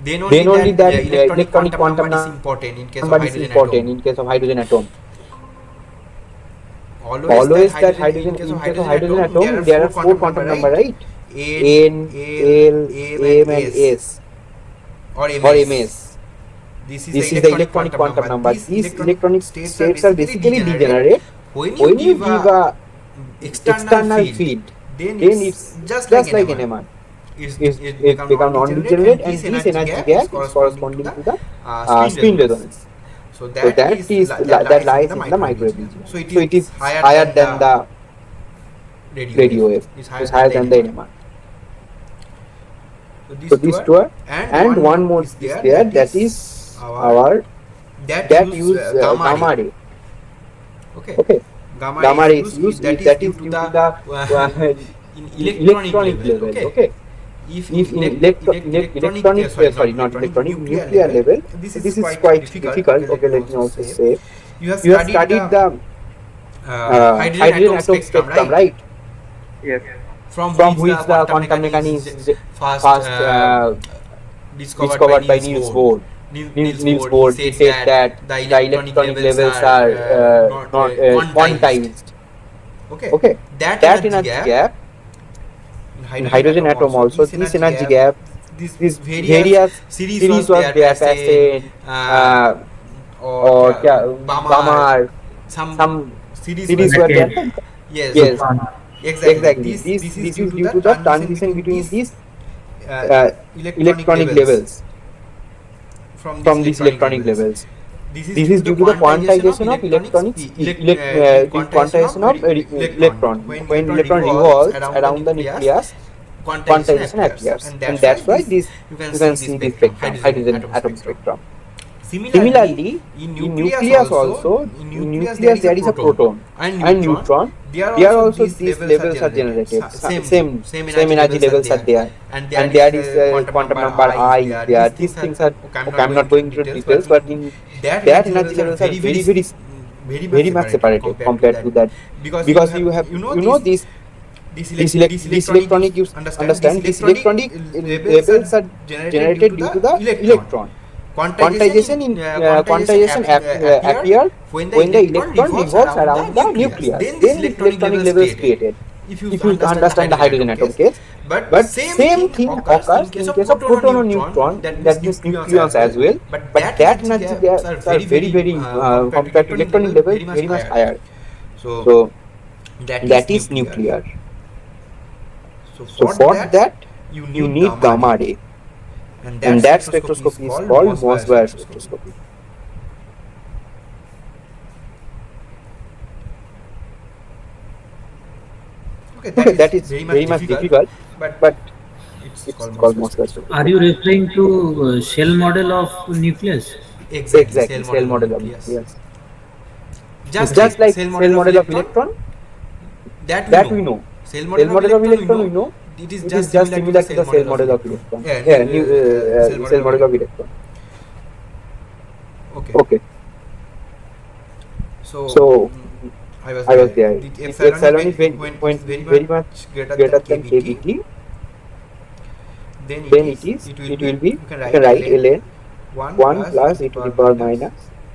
Then only that electronic quantum number is important in case of hydrogen atom. Always that hydrogen, in case of hydrogen atom, there are 4 quantum number, right? N, L, M and S or MS. This is the electronic quantum number. These electronic states are basically degenerate. When you give a external field, then it's just like NMR. It becomes non-degenerate, and this energy gap is corresponding to the spin resonance. So that lies in the microwave region. So it is higher than the radio wave. It's higher than the NMR. So these two are, and one more is there, that is our that use gamma ray. Okay. Gamma ray is used, that is due to the electronic level. Okay.
if
if
in
in electronic, sorry, not electronic, nuclear level, this is quite difficult. Okay, let me also say, you have studied the hydrogen atom spectrum, right?
Yes.
From which the quantum mechanics is first discovered by Niels Bohr. Niels Bohr, he said that the electronic levels are not quantized. Okay, that energy gap in hydrogen atom also, this energy gap, this various series was there, passage or Balmer, some series were there. Yes,
Lupin.
exactly. This is due to the transition between these uh, electronic levels, from these electronic levels. This is due to the quantization of electronics, the quantization of electron. When electron revolves around the nucleus, quantization appears, and that's why this, you can see this spectrum, hydrogen atom spectrum. Similarly, in nucleus also, in nucleus there is a proton and neutron. There also these levels are generated. Same energy levels are there, and there is a quantum number I is there. These things are, okay, I'm not going into details, but in that energy levels are very much separated compared to that, because you have, this electronic, you understand, this electronic levels are generated due to the electron. Quantization appear when the electron revolves around the nucleus. Then this electronic level is created. If you understand the hydrogen atom case, but same thing occurs in case of proton or neutron. That means nucleons as well. But that energy gaps are very compared to electronic level very much higher. So that is nuclear. So for that you need gamma ray. And that spectroscopy is called Mossbauer spectroscopy. Okay, that is very much difficult, but it's called Mossbauer spectroscopy.
Are you referring to shell model of nucleus?
Exactly, cell model of nucleus. Just like cell model of electron, that we know. Cell model of electron we know. It is just similar to the cell model of electron. Cell model of electron. Okay. So I was there. If epsilon is very much greater than kBt, then it will be, you can write ln 1 plus e to the power minus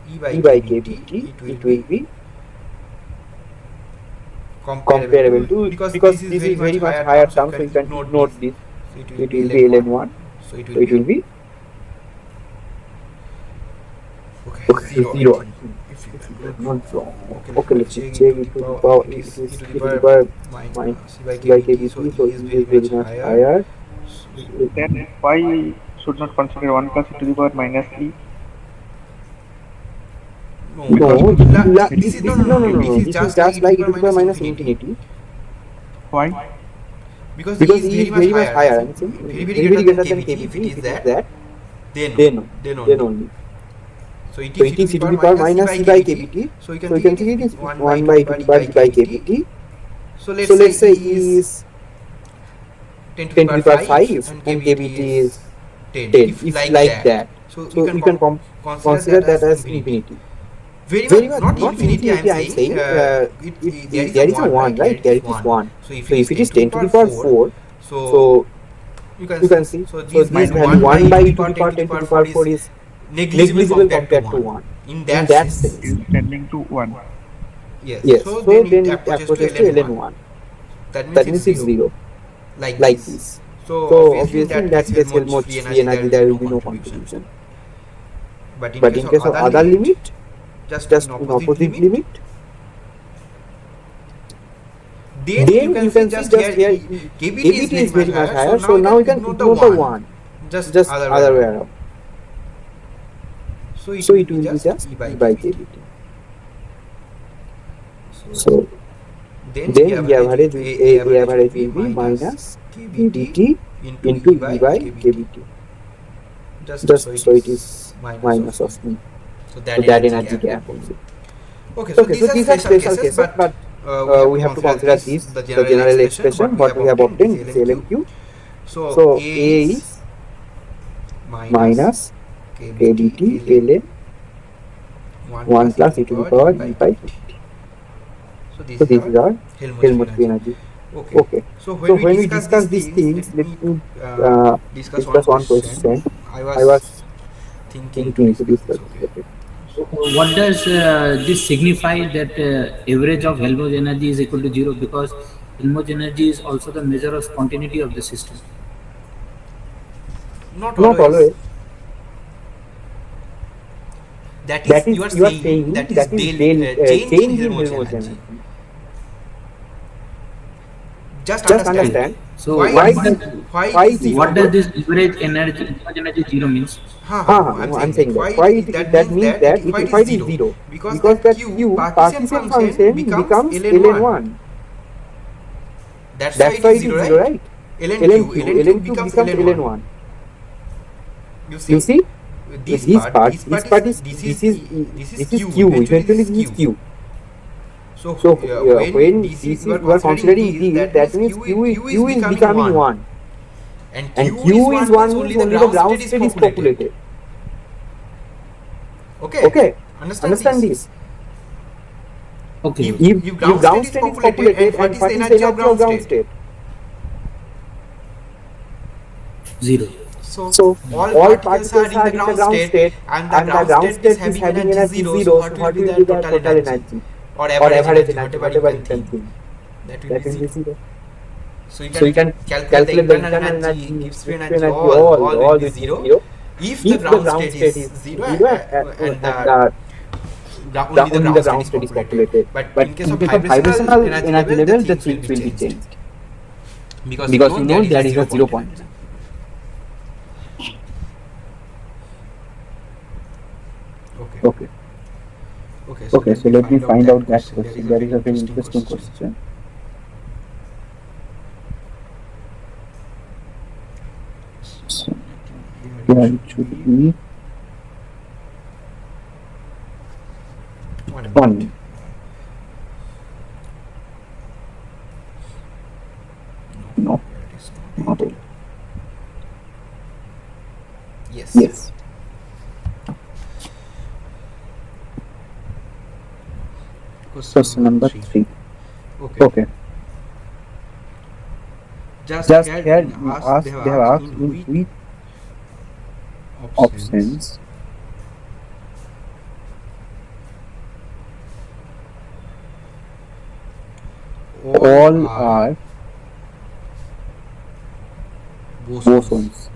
e by kBt. It will be comparable to, because this is very much higher term, so you can note this. It will be ln 1, so it will be zero. If not wrong. Okay, let's check e to the power. It is e to the power minus e by kBt, so it is very much higher.
Then why should not consider 1 plus e to the power minus e?
No, this is just like e to the power minus infinity.
Why?
Because
Because E is very much higher. I'm saying very greater than kBt. If it is that, then only. So it is e to the power minus e by kBt. So you can see it is 1 by e to the power e by kBt. So let's say E is 10 to the power 5 and kBt is 10. If like that, so you can consider that as infinity. Very much not infinity. I'm saying there is a 1, right? There is 1. So if it is 10 to the power 4, so you can see. So this value 1 by e to the power 10 to the power 4 is negligible compared to 1. In that sense,
Is tending to 1.
yes. So then it approaches to ln 1. That means it's 0. Like this. So obviously in that case Helmholtz free energy there will be no contribution. But in case of other limit, just in opposite limit, then you can see just here kBt is very much higher. So now you can ignore the 1, just other way around. So it will be just e by kBt. So then the average will be minus kBt into e by kBt. Just so it is minus of e. So that energy gap only. Okay, so these are special cases, but we have to consider this, the general expression what we have obtained in LMQ.
So
A
A is
is
minus
minus
kBT
kBT
ln
ln
1
1
plus e to
plus
the
e to the
power
power
e
e
by
by
kT.
kT.
So this
So
is
this
our
is our
Helmholtz
Helmholtz
energy.
energy.
Okay.
Okay.
So
So
when we
when we
discuss these
discuss these
things,
things,
let
let
me
me
discuss one
discuss one
question.
question
I
I
was
was
thinking to
thinking to
discuss this.
discuss
Okay.
this. Okay.
What does this signify that average of Helmholtz energy is equal to 0? Because Helmholtz energy is also the measure of spontaneity of the system.
Not
Not
always.
always.
That is,
That is,
you are
you are
saying
saying
that is
that is
change in
change in
Helmholtz
Helmholtz
energy.
energy.
Just
Just
understand
understand
So
why
why
this, why it
why
is
it is
what
zero.
does
zero.
this average energy, Helmholtz energy 0 means?
I'm
I'm
saying that
saying that
why
why
that
that
means
means
that
that
why it
why
is
it is
zero,
zero,
because
because
that
that
q
q
Cartesian
Cartesian
function
function
becomes
becomes
ln1.
ln1.
That's why
That's
it
why
is
it is
zero,
zero,
right?
right?
ln q
ln q
ln q
ln q
becomes
becomes
ln1.
ln1.
You
You
see,
see,
this
this
part
part
this
this
part is
part is
this is this is
this is
q,
q.
eventually this
Eventually
is
this is
q.
q.
So
So
when
when
this is,
this
you are
is you are
considering
considering
this,
this,
that
that
means
means
q is
q is
becoming
becoming
1,
one,
and
and
q is
q is
1 means
one means
only the
only the
ground
ground
state is
state is
populated.
populated.
Okay,
Okay,
understand
understand
this.
this.
Okay, okay.
If
If
ground state
ground
is
state is
populated, and
populated,
what
and
is the
what is the
energy of
energy of
ground
ground
state?
state?
0.
So
So
all
all
particles are
particles
in
are
the
in the
ground
ground
state,
state,
and the
and the
ground
ground
state is
state is
having
having
energy
energy
0. So
zero. So
what will
what
be
will
the
be the
total
total
energy
energy
or
or
average
average
energy,
energy,
whatever you
whatever
can
you can
think?
think?
That will be
That will be
0.
zero.
So you
So
can
you can
calculate the
calculate the
internal
internal
energy,
energy,
gives free
gives free
energy,
energy,
all will
all
be
will be
0
zero.
if the
If the
ground
ground
state
state
is
is
0,
zero,
and
and
only the
only the
ground state
ground
is
state is
populated.
populated.
But
But
in case
in
of
case of
vibrational
vibrational
energy
energy
level, the
level, the
things will
things
be
will be
changed,
changed,
because
because
there is a
there is a
0
zero
point
point
energy.
energy.
Okay.
Okay.
Okay, so
Okay,
let
so
me
let me
find out
find
that
out that
question. That is
question.
a
That
very
is a very
interesting
interesting
question.
question. So
Here it
here it
should
should
be
be
1 minute.
1 minute.
No,
No,
here it is not
not
8.
it.
Yes.
Yes.
Question
Question
number
number
3.
3.
Okay.
Okay.
Just
Just
here
here
they have
they have
asked
asked
in
in
which
which
options
options
all
all
are
are
bosons.
bosons.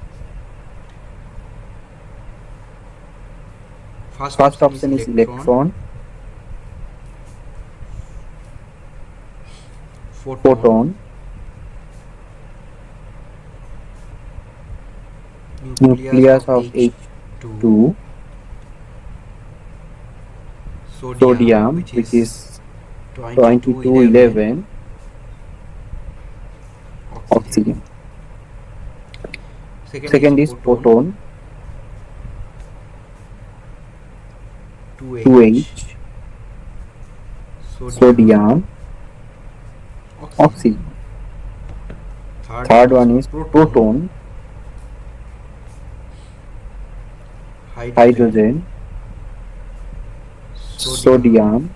First
First
option is
option is
electron,
electron,
photon,
photon,
nucleus
nucleus
of
of
H2,
H2,
sodium,
sodium,
which
which
is
is
2211,
2211,
oxygen.
oxygen.
Second is
Second is
proton,
proton,
2H,
2H,
sodium,
sodium,
oxygen.
oxygen.
Third one
Third
is
one is
proton,
proton,
hydrogen,
hydrogen,
sodium,
sodium,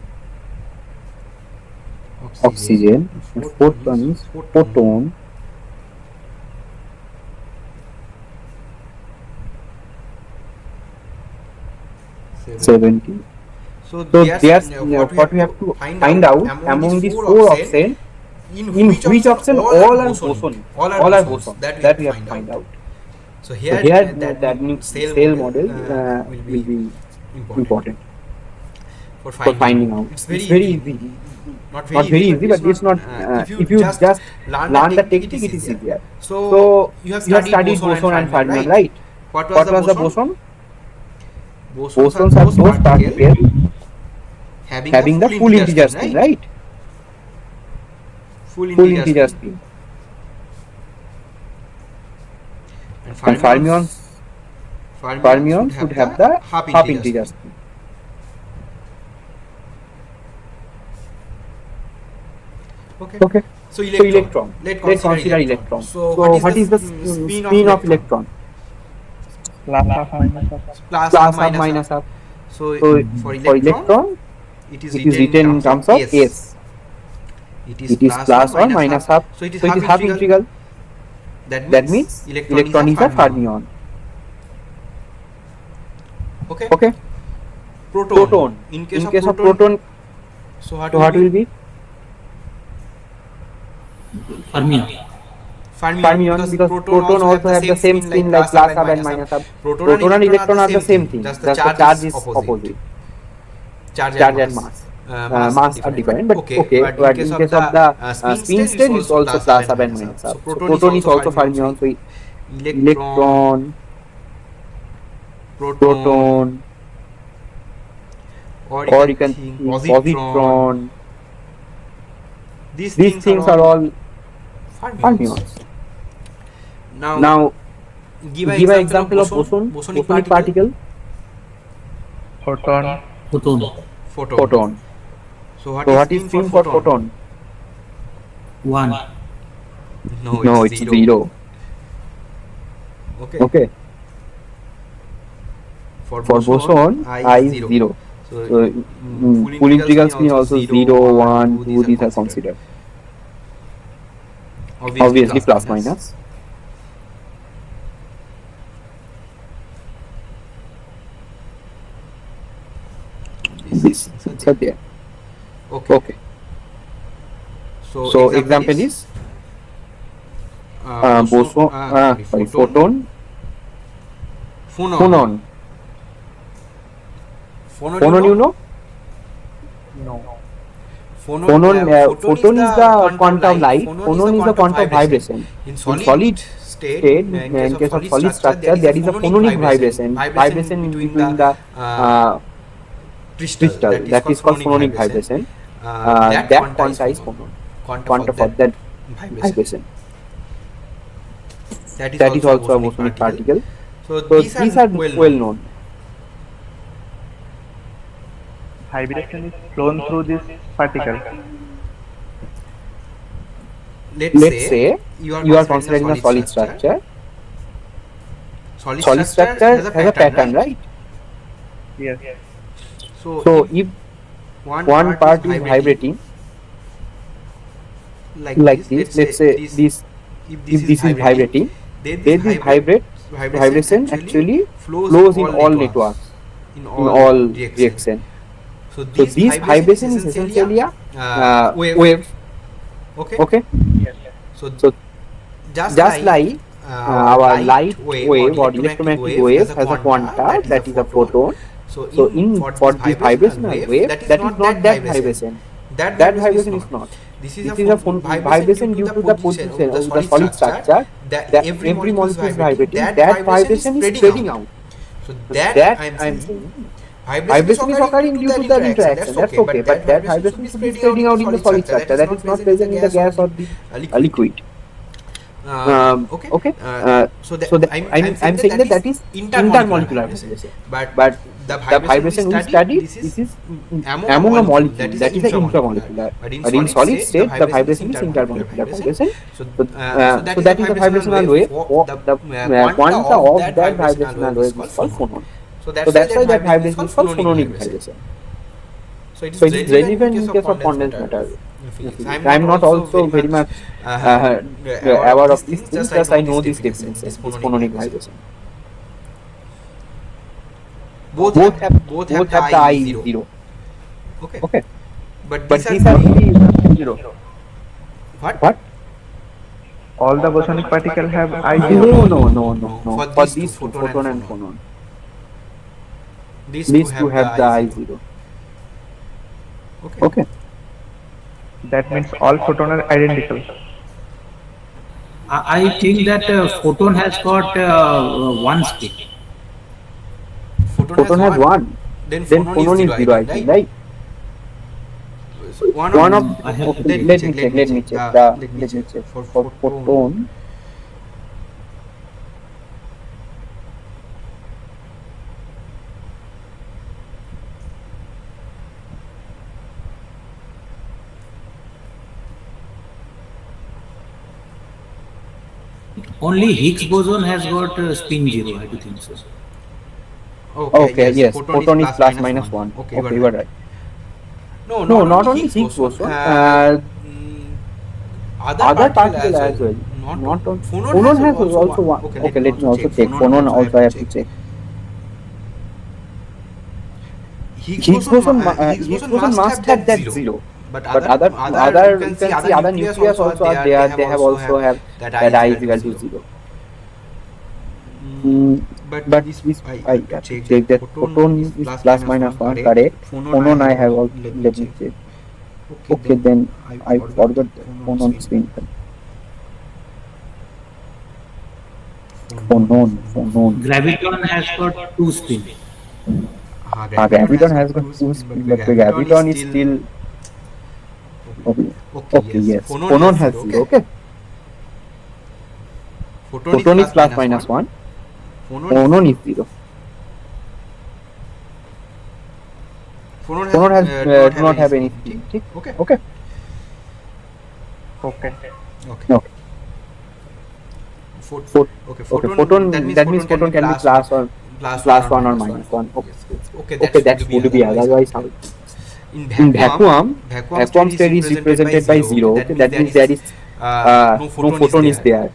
oxygen.
oxygen.
And
And
fourth
fourth
one is
one is
photon,
photon,
70.
70.
So
So
there's
there's
what we
what
have
we
to
have to
find
find
out
out
among these
among these
four
four
options,
options,
in
in
which
which
option
option
all are
all are
bosonic,
bosonic,
all are
all are
bosons.
bosons.
That we have
That
to
we have to
find out.
find out.
So
So
here
here
that
that
cell
cell
model
model
will
will
be
be
important
important
for
for
finding
finding
out.
out.
It's very
It's very
easy,
easy.
not very
Not
easy,
very
but
easy,
it's
but
not.
it's not.
If you
If you
just
just
learn the
learn the
technique, it
technique,
is
it is
easier.
easier.
So
So
you have
you have
studied
studied
boson and
boson and
fermion,
fermion,
right?
right?
What was
What
the
was the
boson?
boson?
Bosons are
Bosons are
those
those
particles
particles
having the
having the
full
full
integer
integer
spin,
spin,
right?
right?
Full
Full
integer
integer
spin.
spin.
And
And
fermions should
fermions
have
would
the
have the
half
half
integer
integer
spin.
spin.
Okay.
Okay.
So
So
electron.
electron.
Let's
Let's
consider
consider
electron.
electron.
So
So
what is the spin of
spin of
electron?
electron?
Plus half minus half.
Plus half
Plus half
minus half.
minus half.
So
So
for
for
electron,
electron,
it is
it is
written in
written in
terms of
terms of
S.
S.
It is
It is
plus or
plus or
minus
minus
half.
half.
So it is
So it
half
is half
integral.
integral.
That
That
means
means
electron is a fermion.
fermion.
Okay.
Okay.
Proton. In case of proton, so what
so
will
what
be?
will be?
Fermion.
Fermion, because proton also have the same spin like plus half and minus half. Proton and electron are the same thing. Just the charge is opposite. Charge and mass. Mass are different, but okay. But in case of the spin state, it's also plus half and minus half. So proton is also fermion. So electron, proton, or you can think positron. These things are all fermions. Now, give an example of bosonic particle.
Photon.
Photon.
So
So what is spin for photon?
1.
No,
It's zero. Okay.
For
For boson, I is zero.
So
full integral spin also 0, 1, 2, these are considered. Obviously plus minus. These things are there. Okay. So example is boson, photon, phonon. Phonon, you know?
No.
Photon is the quantum light. Phonon is the quantum vibration. In solid state, in case of solid structure, there is a phononic vibration. Vibration between the crystal. That is called phononic vibration. That quanta is phonon. Quanta for that vibration. That is also a bosonic particle. So these are well known.
Vibration is flown through this particle.
Let's say you are considering a solid structure. Solid structure has a pattern, right?
Yes.
So if one part is vibrating like this, let's say this, if this is vibrating, then this vibration actually flows in all networks, in all direction. So this vibration is essentially a wave. Okay.
Yes.
So
Just like our light wave or electromagnetic wave has a quanta, that is a photon. So for this vibrational wave, that is not that vibration. That vibration is not. This is a vibration due to the position of the solid structure, that every molecule is vibrating. That vibration is spreading out.
So
That I'm saying, vibration is occurring due to that interaction. That's okay, but that vibration should be spreading out in the solid structure. That is not present in the gas or the liquid. Okay. I'm saying that is intermolecular vibration. But the vibration we study, this is among a molecule, that is the intramolecular. But in solid state, the vibration is intermolecular vibration. So that is the vibrational wave. The quanta of that vibrational wave is called phonon. So that's why that vibration is called phononic vibration. So it is relevant in case of condensed matter. I am not also very much aware of these things, just I know this definition, this phononic vibration. Both have the I is 0. Okay. But these are the 0. What?
All the bosonic particles have I0.
No. For these two, photon and phonon. These two have the I0. Okay.
That means all photons are identical.
I think that photon has got one spin.
Photon has one. Then phonon is 0, I think, right? One of okay, let me check. For photon,
Only Higgs boson has got spin 0. I do think so.
Okay, yes, photon is plus minus 1. Okay, you are right.
No,
No,
not
not
only
only
Higgs
Higgs
boson.
boson,
Other
other
particle
particle
as well.
as well.
Not
Not on.
phonon
Phonon
has
has
also
also
one.
one. Okay, let me also check.
Phonon
Phonon also I have to check. Higgs boson must have that 0.
But
But other you can see other nucleus also are there. They have also have that I is equal to 0. But this I have to check that photon is plus minus 1 correct. Phonon I have also, let me check. Okay, then I forgot that phonon spin. Phonon.
Graviton has got 2 spin.
Graviton has got 2 spin, but the graviton is still okay. Yes, phonon has 0. Okay, photon is plus minus 1. Phonon is 0. Phonon has do not have any spin. Okay.
Okay.
Okay. Photon. That means photon can be plus 1 or minus 1. Okay, that's going to be otherwise how. In vacuum state is represented by 0. Okay, that means there is no photon is there.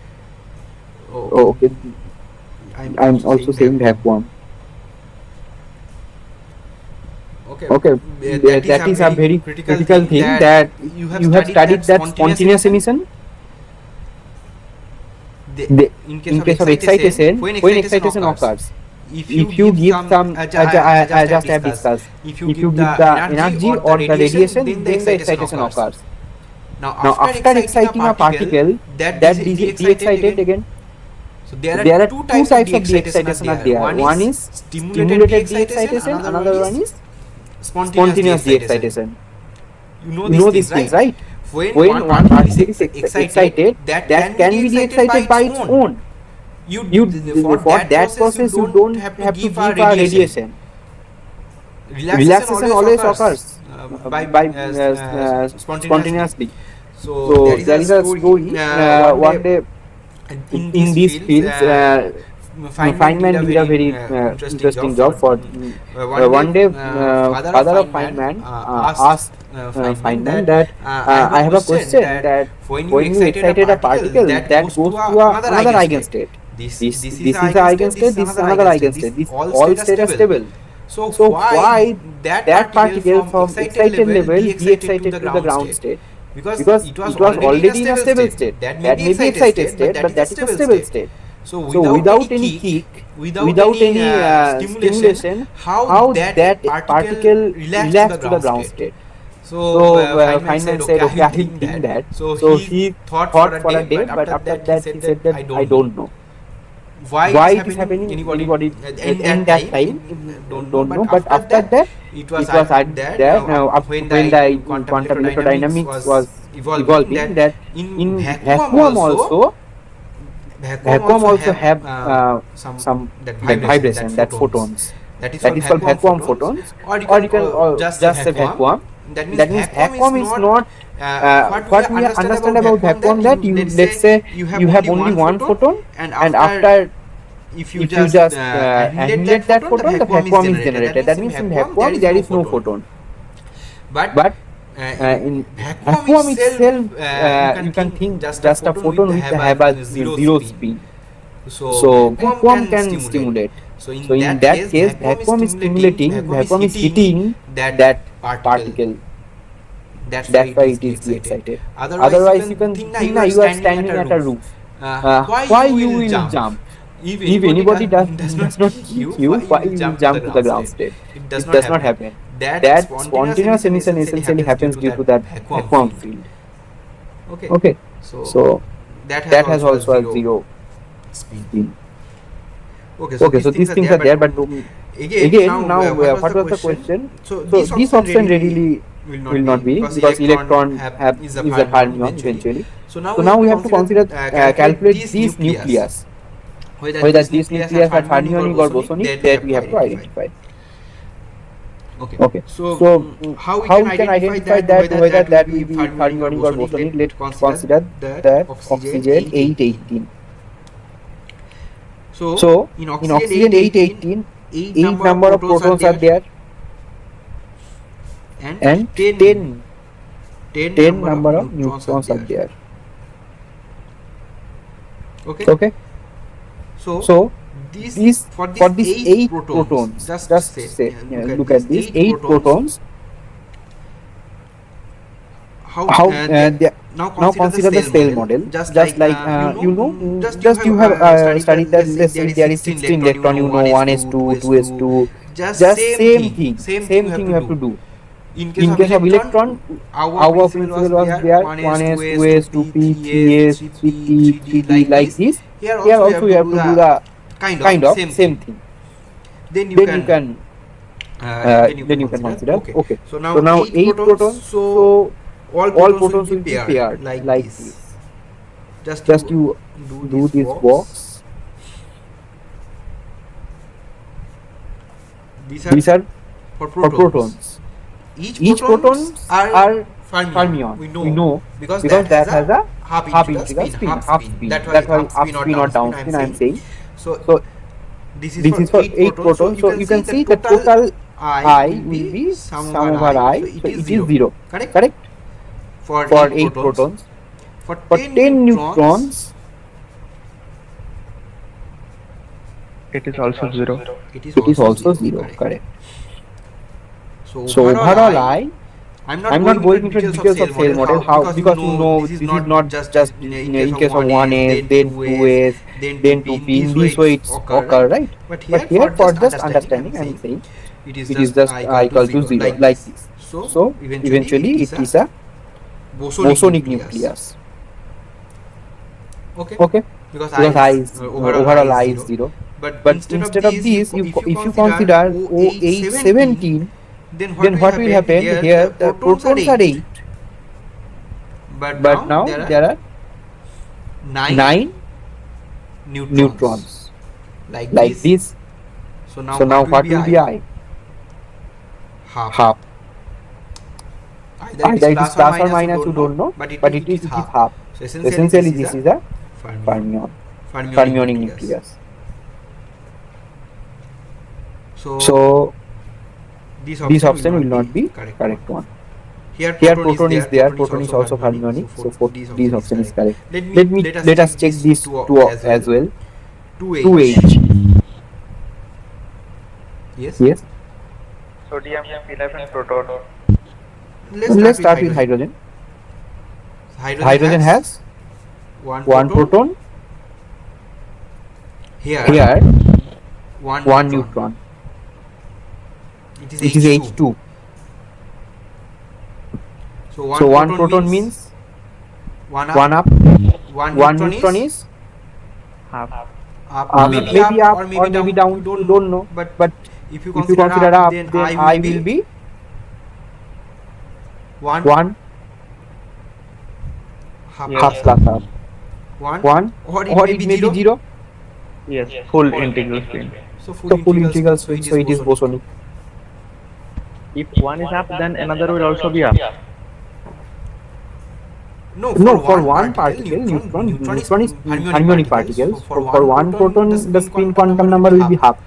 Okay, I'm also saying vacuum. Okay, that is a very critical thing that you have studied that spontaneous emission. In case of excitation, when excitation occurs, if you give some, as I just have discussed, if you give the energy or the radiation, then the excitation occurs. Now, after exciting a particle, that de-excited again. So there are two types of de-excitation are there. One is stimulated de-excitation, another one is spontaneous de-excitation. You know these things, right? When one particle is excited, that can be de-excited by its own. For that process, you don't have to give a radiation. Relaxation always occurs by spontaneously. So there is a story. One day in these fields, Feynman did a very interesting job. For one day, father of Feynman asked Feynman that I have a question that when you excited a particle that goes to another eigenstate. This is the eigenstate. This is another eigenstate. This all state are stable. So why that particle from excited level de-excited to the ground state? Because it was already in a stable state. That may be excited state, but that is a stable state. So without any kick, without any stimulation, how that particle relaxed to the ground state? So Feynman said, okay, I will think that. So he thought for a day, but after that he said that I don't know. Why it is happening? Anybody in that time don't know. But after that, it was at that when the quantum electrodynamics was evolving, that in vacuum also have some that vibration, that photons. That is called vacuum photons, or you can just say vacuum. That means vacuum is not what we understand about vacuum, that you, let's say you have only one photon, and after if you just annihilate that photon, the vacuum is generated. That means in vacuum there is no photon. But in vacuum itself, you can think just a photon with have a zero spin. So vacuum can stimulate. So in that case, vacuum is stimulating, vacuum is hitting that particle. That's why it is de-excited. Otherwise, you can think now you are standing at a roof. Why you will jump? If anybody does not kick you, why you will jump to the ground state? It does not happen. That spontaneous emission essentially happens due to that vacuum field. Okay. So that has also a zero spin. Okay, so these things are there, but again, now what was the question? So this option readily will not be, because electron is a fermion eventually. So now we have to consider calculate this nucleus. Whether this nucleus are fermionic or bosonic, that we have to identify. Okay. So how we can identify that, whether that will be fermionic or bosonic? Let's consider that oxygen 818. So in oxygen 818, 8 number of protons are there, and 10 number of neutrons are there. Okay. So these for these 8 protons, just say look at these 8 protons. How they now consider the cell model, just like just you have studied that. Let's say there is 16 electron, 1s2, 2s2, just same thing you have to do. In case of electron, our principle was there, 1s, 2s, 2p, 3s, 3p, 3d, like this. Here also you have to do the kind of same thing. Then you can consider. Okay. So now 8 protons. So all protons will be paired like this. Just you do this box. These are for protons. Each protons are fermion. We know because that has a half integral spin. That's why up spin or down spin I am saying. So this is for 8 protons. So you can see the total I will be sum over I. So it is 0. Correct? For 8 protons. For 10 neutrons,
It is also 0.
it is also 0. Correct. So overall I'm not going into details of cell model, how, because this is not just in case of 1s, then 2s, then 2p, in this way it's occur, right? But here for just understanding I am saying it is just I equal to 0 like this. So eventually it is a bosonic nucleus. Okay, because I is overall I is 0. But instead of this, if you consider OH 17, then what will happen? Here the protons are 8, but now there are 9 neutrons like this. So now what will be I? Half. Either it is plus or minus, you don't know, but it is half. So essentially this is a fermionic nucleus. So this option will not be correct one. Here proton is there, proton is also fermionic, so this option is correct. Let us check these two as well. 2H. Yes.
Sodium 11 proton.
Let's start with hydrogen. Hydrogen has one proton. Here one neutron. It is H2. So one proton means one up, one neutron is
Half.
maybe up or maybe down, you don't know. But if you consider up, then I will be one half plus up. One or it may be 0.
Yes, full integral spin.
So full integral spin, so it is bosonic.
If one is up, then another will also be up.
No, for one particle, neutron is fermionic particles. For one proton, the spin quantum number will be half.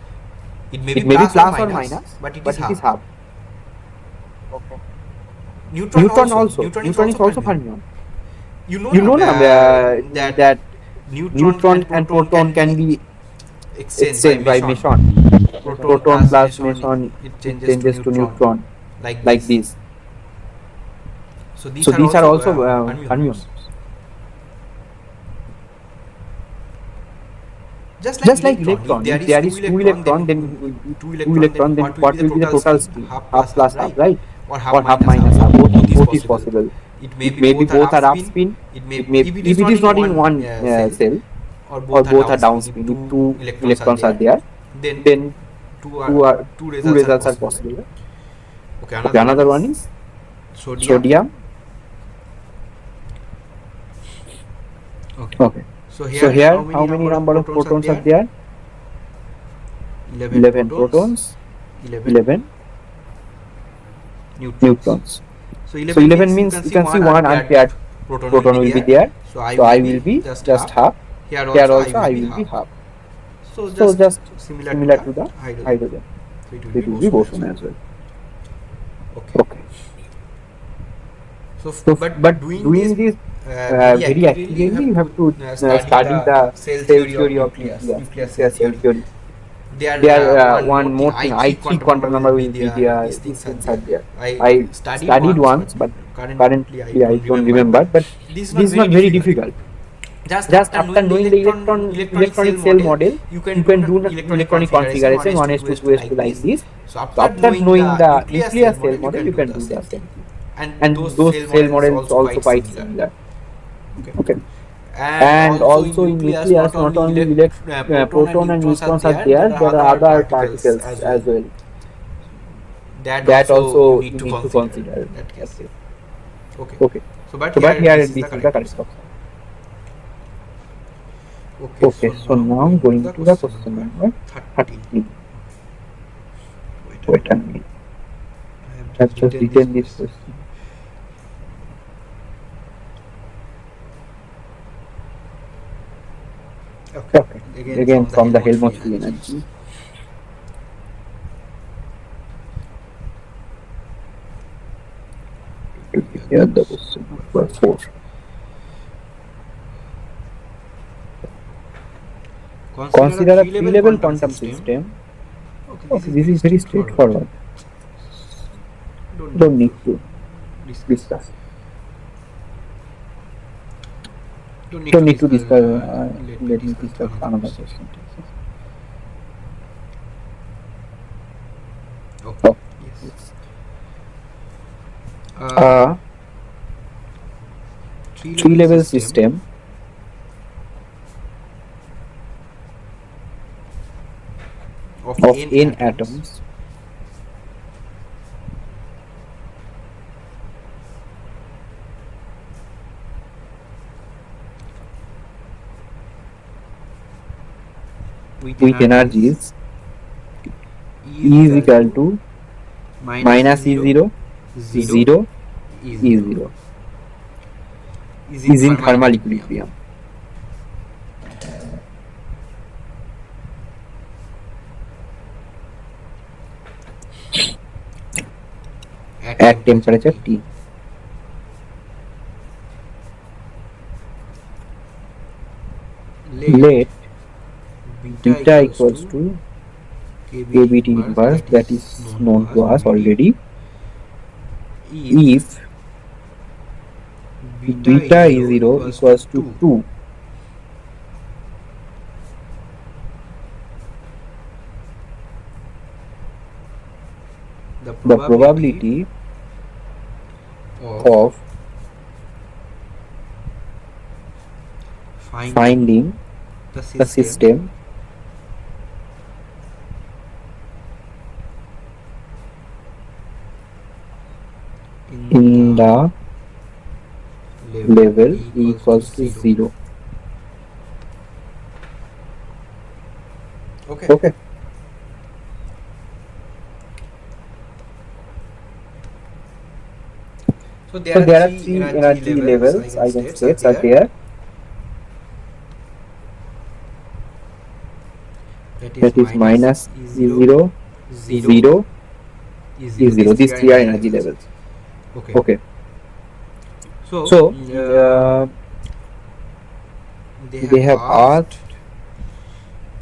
It may be plus or minus, but it is half.
Okay.
Neutron is also fermion. You know that neutron and proton can be exchanged by meson. Proton plus meson, it changes to neutron like this. So these are also fermions. Just like electron, if there is 2 electron, then what will be the total spin? Half plus half, right? Or half minus half. Both is possible. It may be both are up spin. It may, if it is not in one cell, or both are down spin. If 2 electrons are there, then two results are possible. Okay, another one is sodium. Okay. So here how many number of protons are there? 11 protons, 11 neutrons. So 11 means you can see one unpaired proton will be there. So I will be just half. Here also I will be half. So just
similar
similar
to
to
the
the
hydrogen.
hydrogen.
So it will
It
be
will be
boson
boson
as
as
well.
well.
Okay.
Okay.
So,
So,
but doing this
doing this
very
very
accurately, you
accurately,
have
you
to
have to
study
study
the
the
cell
cell
theory of
theory of
nuclear cell
nuclear cell
theory.
theory.
There
One
one more
more
thing,
thing,
I3
I3
quantum number
quantum
will
number
be
will be
there.
there.
These
These
things are
things are
there.
there.
I
I
studied
studied
once, but
once, but
currently I
currently I
don't
don't
remember. But
remember. But
this is not
this is
very
not very
difficult.
difficult.
Just
Just
after
after
knowing the
knowing the
electronic cell
electronic cell
model,
model,
you can
you
do
can
the
do the
electronic
electronic
configuration
configuration
1s
1
to
s
2
to
s
2
to
s
like
to
this.
like this.
So
So
after
after
knowing
knowing
the
the
nuclear
nuclear
cell
cell
model, you
model,
can
you
do
can
the
do the
same
same
thing.
thing.
And
And
those
those
cell
cell
models
models
also
also
quite
quite
similar.
similar.
Okay.
Okay.
And
And
also in
also in
nucleus, not
nucleus, not
only
only
proton and
proton and
neutrons are
neutrons are
there,
there,
there are
there are
other
other
particles
particles
as well.
as well.
That
That
also you
also
need
you
to
need to
consider
consider
in that
in that
case.
case.
Okay.
Okay.
So but
So, but
here
here
this is
this
the
is the
correct
correct
option.
option.
Okay.
Okay.
So
So
now
now
going to
going
the
to the
question
question
number
number
13.
13.
Wait a
Wait a
minute.
minute.
I have
I've
just
just
written this
written this
question.
question.
Okay.
Okay.
Again
Again
from the
from the
Helmholtz free
Helmholtz free
energy.
energy. Here the question number 4.
Consider
Consider
a
a
three-level
three-level
quantum
quantum
system.
system.
Okay, this
Okay,
is
this
very
is very
straightforward.
straightforward.
Don't need
Don't
to
need to
discuss.
discuss.
Don't need
Don't
to
need to
discuss.
discuss.
Let me
Let me
discuss
discuss
another
another
question.
question.
Okay.
Oh,
Yes.
yes.
Uh, three-level
Three-level
system
system
of
of
n
n
atoms
atoms
with
with
energies
energies
E
E
is
is
equal
equal
to
to
minus
minus
E0,
E0,
0,
0,
E0
E0
is in
is in
thermal
thermal
equilibrium
equilibrium
at
at
temperature
temperature
T.
T.
Let
Let
beta
beta
equals
equals
to
to
KBT
KBT
inverse,
inverse
that
that
is
is
known to
known
us
to us
already.
already.
If
If
beta
beta is
E0
0
equals to
equals to
2,
2,
the
the
probability
probability
of
of
finding
finding
the
the
system
system
in
in
the
the
level
level
E
E
equals to
equals to
0.
0.
Okay.
Okay.
So there
So
are
there are
three
three
energy
energy
levels,
levels,
eigenstates
are
are there.
there.
That is
That is
minus
minus
E0,
E0,
0,
0,
E0. These
E0.
three
These
are
three are
energy
energy
levels.
levels.
Okay.
Okay.
So
So
they
they
have
have
asked
asked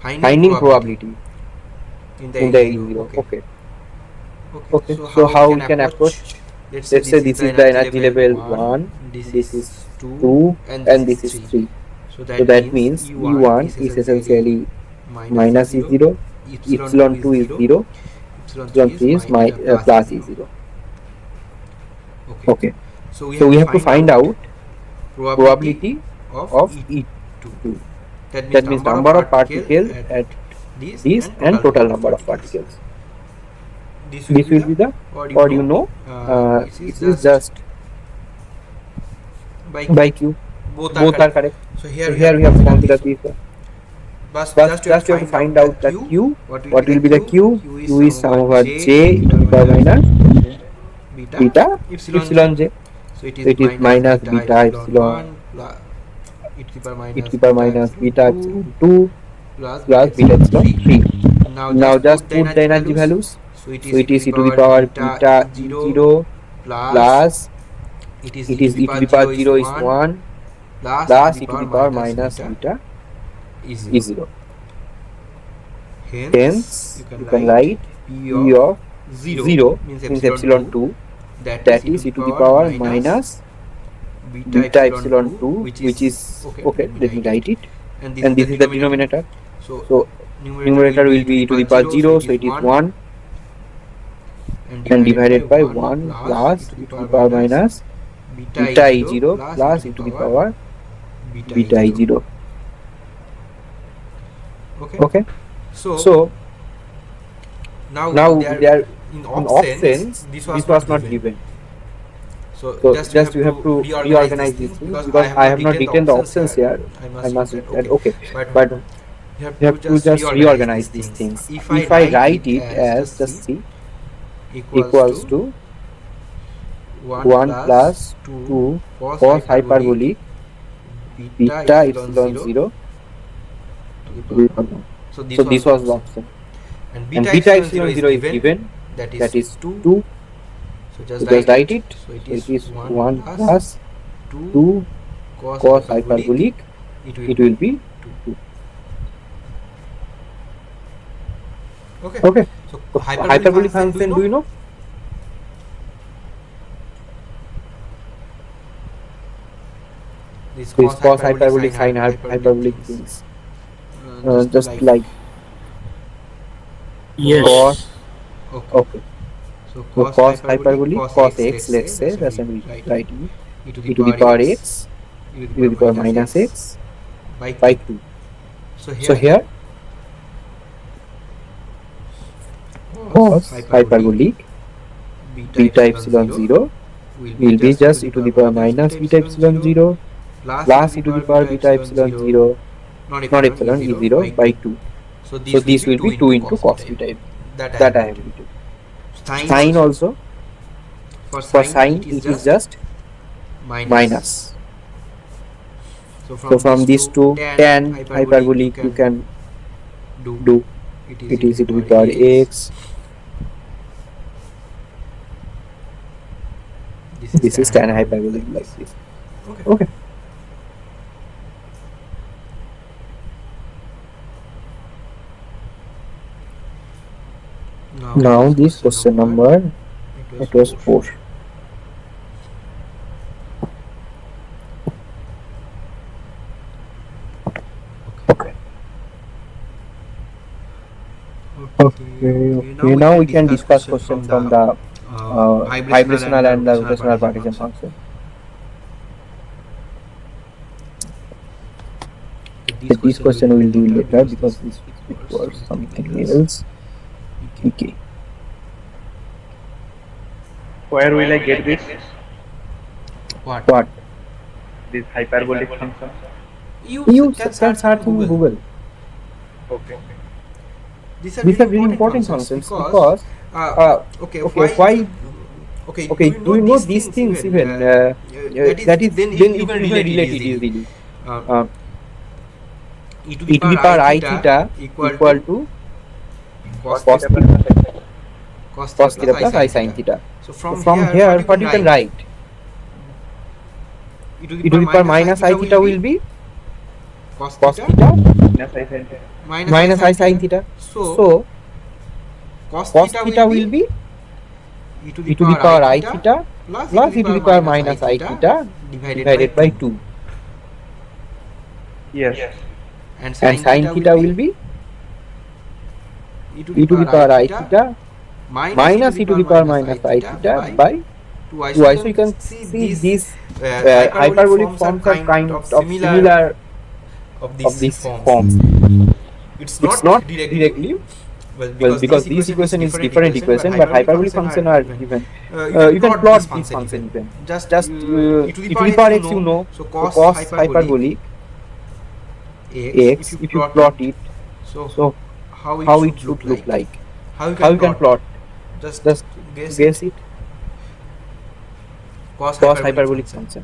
finding
finding
probability
probability
in the
in the
E0.
E0.
Okay.
Okay.
Okay.
Okay.
So
So
how we
how
can
we can
approach?
approach?
Let's say
Let's
this
say
is
this
the
is the
energy
energy
level
level
1,
1,
this
this
is
is
2,
2,
and this
and
is
this is
3.
3.
So
So
that
that
means
means
E1
E1
is
is
essentially
essentially
minus
minus
E0,
E0,
epsilon 2
epsilon
is
2 is
0,
0,
epsilon 3
epsilon
is
3 is my
plus
plus
E0.
E0.
Okay.
Okay.
So we
So
have
we
to
have to
find
find
out
out
probability
probability
of
of
E2.
E2.
That means
That means
number of
number of
particles
particles
at
at
this
this
and
and
total
total
number of
number of
particles.
particles.
This will
This
be
will
the,
be the,
or
or you know,
this is
this is
just
just
by
by
Q.
Q.
Both are
Both are
correct.
correct.
So here
So
we have
here
to
we have to
consider
consider
this one.
this one.
But
But
just you have to
just you have to
find out
find
the
out the
Q.
Q.
What will be
What
the
will be the
Q?
Q?
Q is
Q
sum
is sum
over
over
J
J
e to
e
the
to the power
power minus
minus
beta
beta
epsilon j.
epsilon j.
So it
So
is
it is
minus
minus
beta
beta
epsilon
epsilon
1 plus e to the power
e to
minus
the power
beta
minus
epsilon
beta
2
epsilon 2 plus beta epsilon 3.
3.
Now just put the energy values.
So
So it is e to the power beta E0 plus it is e to the power 0 is 1 plus e to the power minus beta is 0. Hence, you can write P of 0 means epsilon 2, that is e to the power minus beta epsilon 2, which is, okay, let me write it. And this is the denominator. So numerator will be e to the power 0, so it is 1, and divided by 1 plus e to the power minus beta I0 plus e to the power beta I0. Okay. So now they are in options. This was not given. So just you have to reorganize these things, because I have not written the options here. I must write that. Okay, but you have to just reorganize these things. If I write it as, just see, equals to 1 plus 2 cos hyperbolic beta epsilon 0 to the power. So this was the option. And beta epsilon 0 is given, that is 2. So just write it. So it is 1 plus 2 cos hyperbolic, it will be 2. Okay. So hyperbolic function, do you know? This cos hyperbolic, sine hyperbolic things. Just like
Yes.
cos. Okay. So cos hyperbolic, cos x, let's say, that's I'm writing e to the power x, e to the power minus x by 2. So here cos hyperbolic beta epsilon 0 will be just e to the power minus beta epsilon 0 plus e to the power beta epsilon 0, not epsilon, is 0 by 2. So this will be 2 into cos beta, that I have written. Sine also, for sine it is just minus. So from these two, tan hyperbolic you can do, it is e to the power x. This is tan hyperbolic, like this. Okay. Now this question number, it was 4. Okay. Now we can discuss question from the vibrational and the rotational partition function. This question we will do later, because this was something else. Okay.
Where will I get this?
What?
This hyperbolic function?
You can search in Google.
Okay.
These are
These are very important functions, because why? Okay, do you know these things even? That is, then you can relate it easily. E to the power I theta equal to cos theta plus I sin theta. So from here, what you can write? E to the power minus I theta will be cos theta minus I sin theta. So cos theta will be e to the power I theta plus e to the power minus I theta divided by 2.
Yes.
And
sin theta will be e to the power I theta minus e to the power minus I theta by 2i. So you can see these hyperbolic forms are kind of similar of these forms. It's not directly, well, because this equation is different equation, but hyperbolic function are given. You can plot this function even. Just e to the power x you know. So cos hyperbolic x, if you plot it, so how it should look like. How you can plot? Just guess it. Cos hyperbolic function.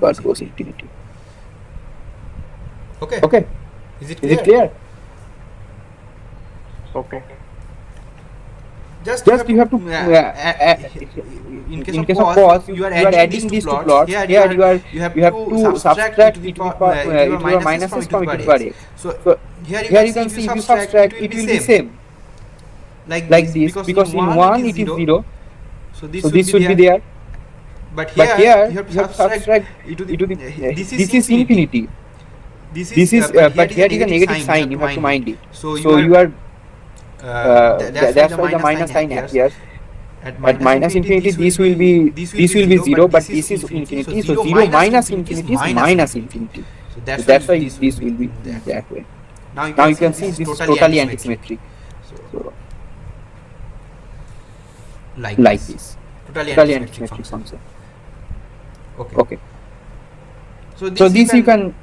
Gauss infinity.
Okay.
Okay.
Is it
Is it
clear?
clear?
Okay.
just
you have to
in
in
case
case
of
of
pause,
pause,
you are
you are
adding
adding
these
these
two
two
plots.
plots.
Here
Here
you have
you have
to
to
subtract e
subtract
to
e
the
to the
power e to the minuses
from
from
e
e
to
to
the
the
power
power
x.
x. So
So
here you
here
can
you
see
can
if you
see if you
subtract, it
subtract,
will
it
be
will be
same
same
like
like
this,
this,
because
because
in
in
one
one
it is
it is
0,
0,
so
so
this should
this
be
should be
there.
there.
But
But
here
here
you have to
you have to
subtract
subtract
e to the
e to the
this is
this is
infinity.
infinity.
This
This
is
is
but here
but
it is a
here is a
negative
negative
sign, you
sign.
have
You
to
have to
mind it.
mind it.
So
So
you are
you are
that's why
that's
the
why the
minus
minus
sign
sign
appears.
appears.
At
At
minus
minus
infinity,
infinity,
this will be
this will be 0,
but
but
this is
this is
infinity. So
infinity. So
0
0
minus
minus
infinity is
infinity is
minus
minus
infinity.
infinity.
So
So
that's why
that's why
this
this
will
will
be
be
that way.
that way.
Now you
Now
can
you
see
can
this
see
is
this is
totally
totally
antisymmetric.
antisymmetric.
So
So
like
like
this,
this,
totally
totally
antisymmetric
antisymmetric
function.
function.
Okay.
Okay.
So
So
this
this you can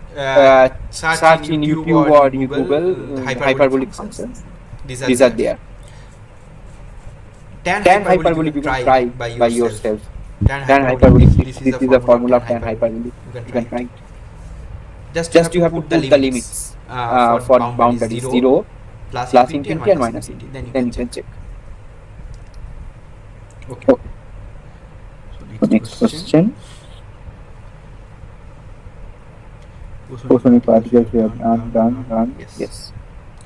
search
search
in
in
YouTube
YouTube
or in
or in
Google,
Google
hyperbolic
hyperbolic
functions.
functions.
These are
These are
there.
there.
Tan
Tan
hyperbolic you
hyperbolic
can
you can
try
try
by
by
yourself.
yourself.
Tan
Tan
hyperbolic,
hyperbolic,
this is
this
the
is the
formula of
formula
tan
of tan
hyperbolic.
hyperbolic.
You can
You
try
can
it.
try it.
Just
Just
you
you
have
have
to
to
put the
put the
limits
limits
for
for
boundaries
boundaries
0,
0,
plus
plus
infinity and
infinity and
minus
minus
infinity.
infinity.
Then
Then
you
you
can
can
check.
check.
Okay.
Okay.
So
So
next
next
question.
question. Bosonic particles we have done.
Yes.
Yes.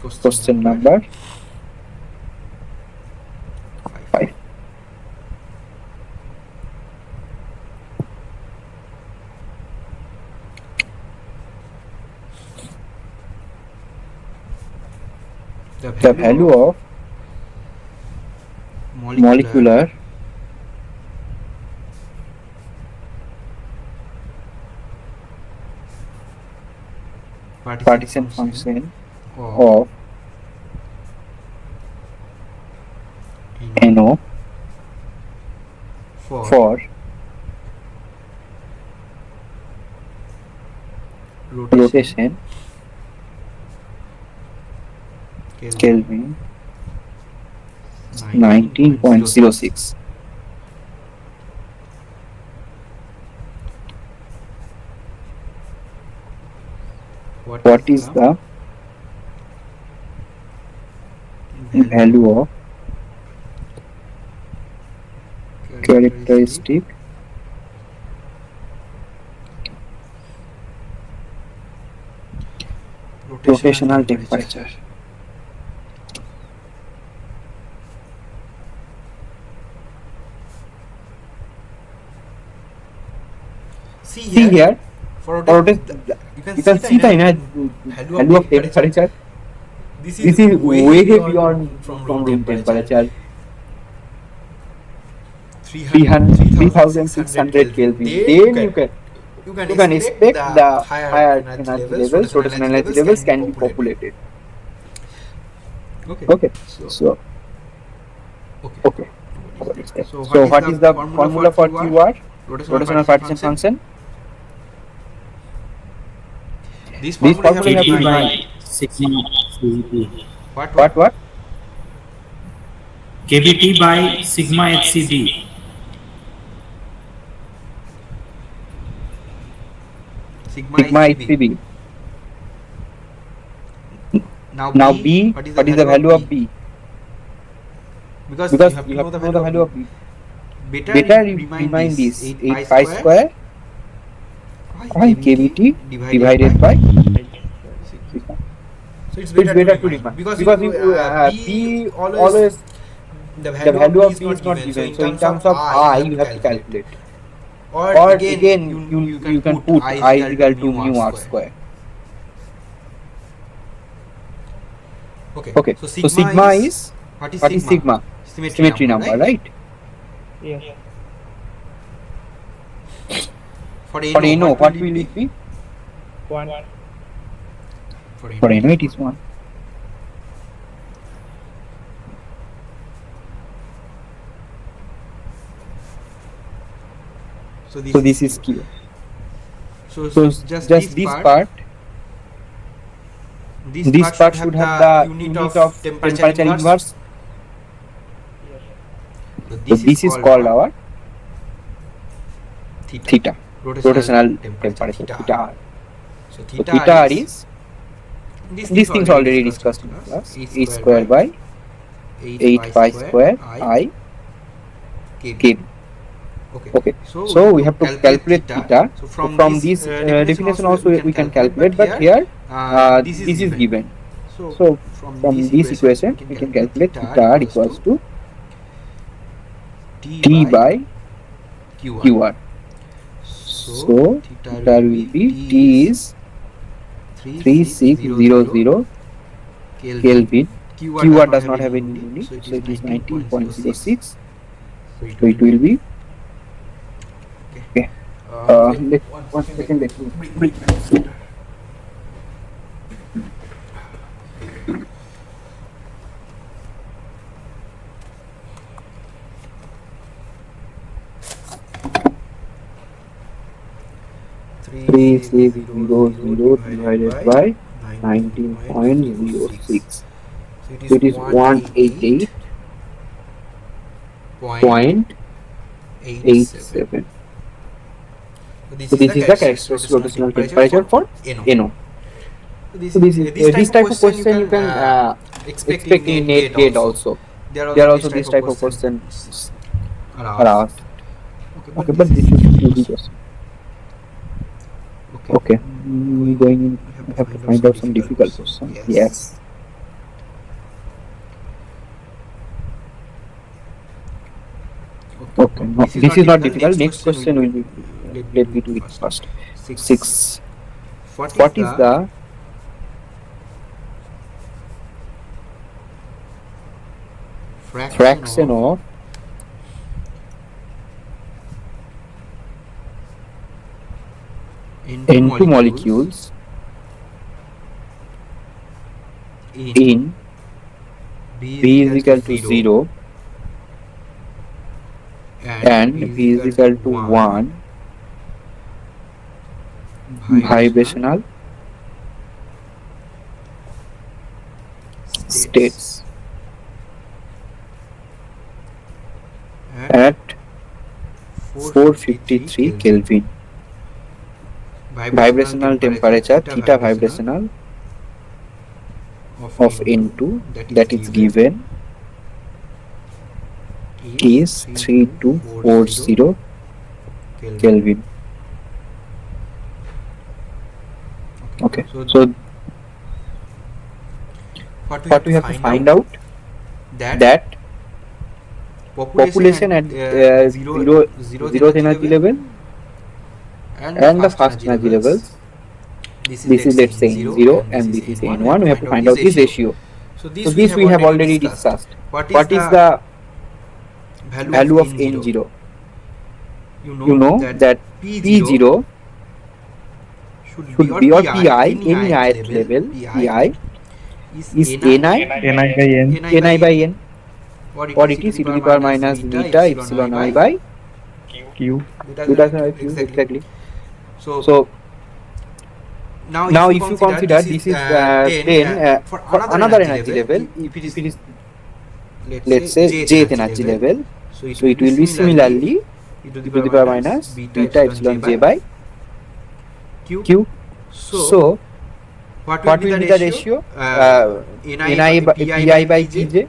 Question
Question
number
number
5.
5. The value of molecular partition function of NO for rotation Kelvin 19.06. What is the value of characteristic rotational temperature? See here, for rotation, you can see the value of temperature. This is way beyond from room temperature. 3600 Kelvin. Then you can expect the higher energy levels, rotational energy levels can be populated. Okay. So okay. So what is the formula for QR? Rotational partition function.
This
This
formula you
formula
have
you
to
have to
remind.
remind.
Sigma CVT.
What?
KBT by sigma HCD.
Sigma
Sigma
HCB.
HCB.
Now
B,
what is
what is the value of B?
Because
Because
you have to know
the value of B.
Better
Better
you
remind this
8
8
pi
pi square
pi
KBT divided by sigma.
So it's
So it's
better
better
to
to
remind
remind
because
B
B always
always
the
the
value of
value
B
of
is
B
not
is not
given. So
given.
in
So in
terms of
terms of
I,
I,
you
you
have
have
to
to
calculate.
calculate.
Or
Or
again,
you can put I is equal to mu r square.
Okay.
Okay.
So
So sigma is
what
what is sigma? Symmetry number, right?
Yes.
For
For NO, what will it be?
1.
For NO, it is 1.
So
this is Q.
So
just this part. This part should have the unit of temperature inverse. So this is called our theta, rotational temperature, theta r. So theta r is, these things already discussed in class, h square by
8 pi square I kb. Okay, so we have to calculate theta. So from this definition also we can calculate, but here this is given. So from this equation we can calculate theta r equals to T by QR. So theta will be T is 3600 Kelvin. QR does not have any unit, so it is 19.06. So it will be okay. One second, let me bring my computer. Three six zero zero divided by 19.06. So it is 188.87. So this is the characteristic rotational temperature for NO. So this type of question you can expect in net gate also. There are also this type of questions are asked. Okay, but this is easy question. Okay, we have to find out some difficult question. Yes. Okay, no, this is not difficult. Next question will be, let me do it first. 6. What is the fraction of N2 molecules in B is equal to 0 and V is equal to 1 vibrational states at 453 Kelvin. Vibrational temperature theta vibrational of N2 that is given is 3240 Kelvin. Okay, so what we have to find out that population at zeroth energy level and the first energy levels, this is let's say N0 and this is N1. We have to find out this ratio. So this we have already discussed. What is the value of N0? You know that P0 should be, or Pi, any ith level, Pi is Ni by N, or it is e to the power minus beta epsilon I by Q. Exactly. So now if you consider this is then for another energy level, if it is let's say jth energy level, so it will be similarly e to the power minus beta epsilon j by Q. So what will be the ratio? Ni by Pi by Pj.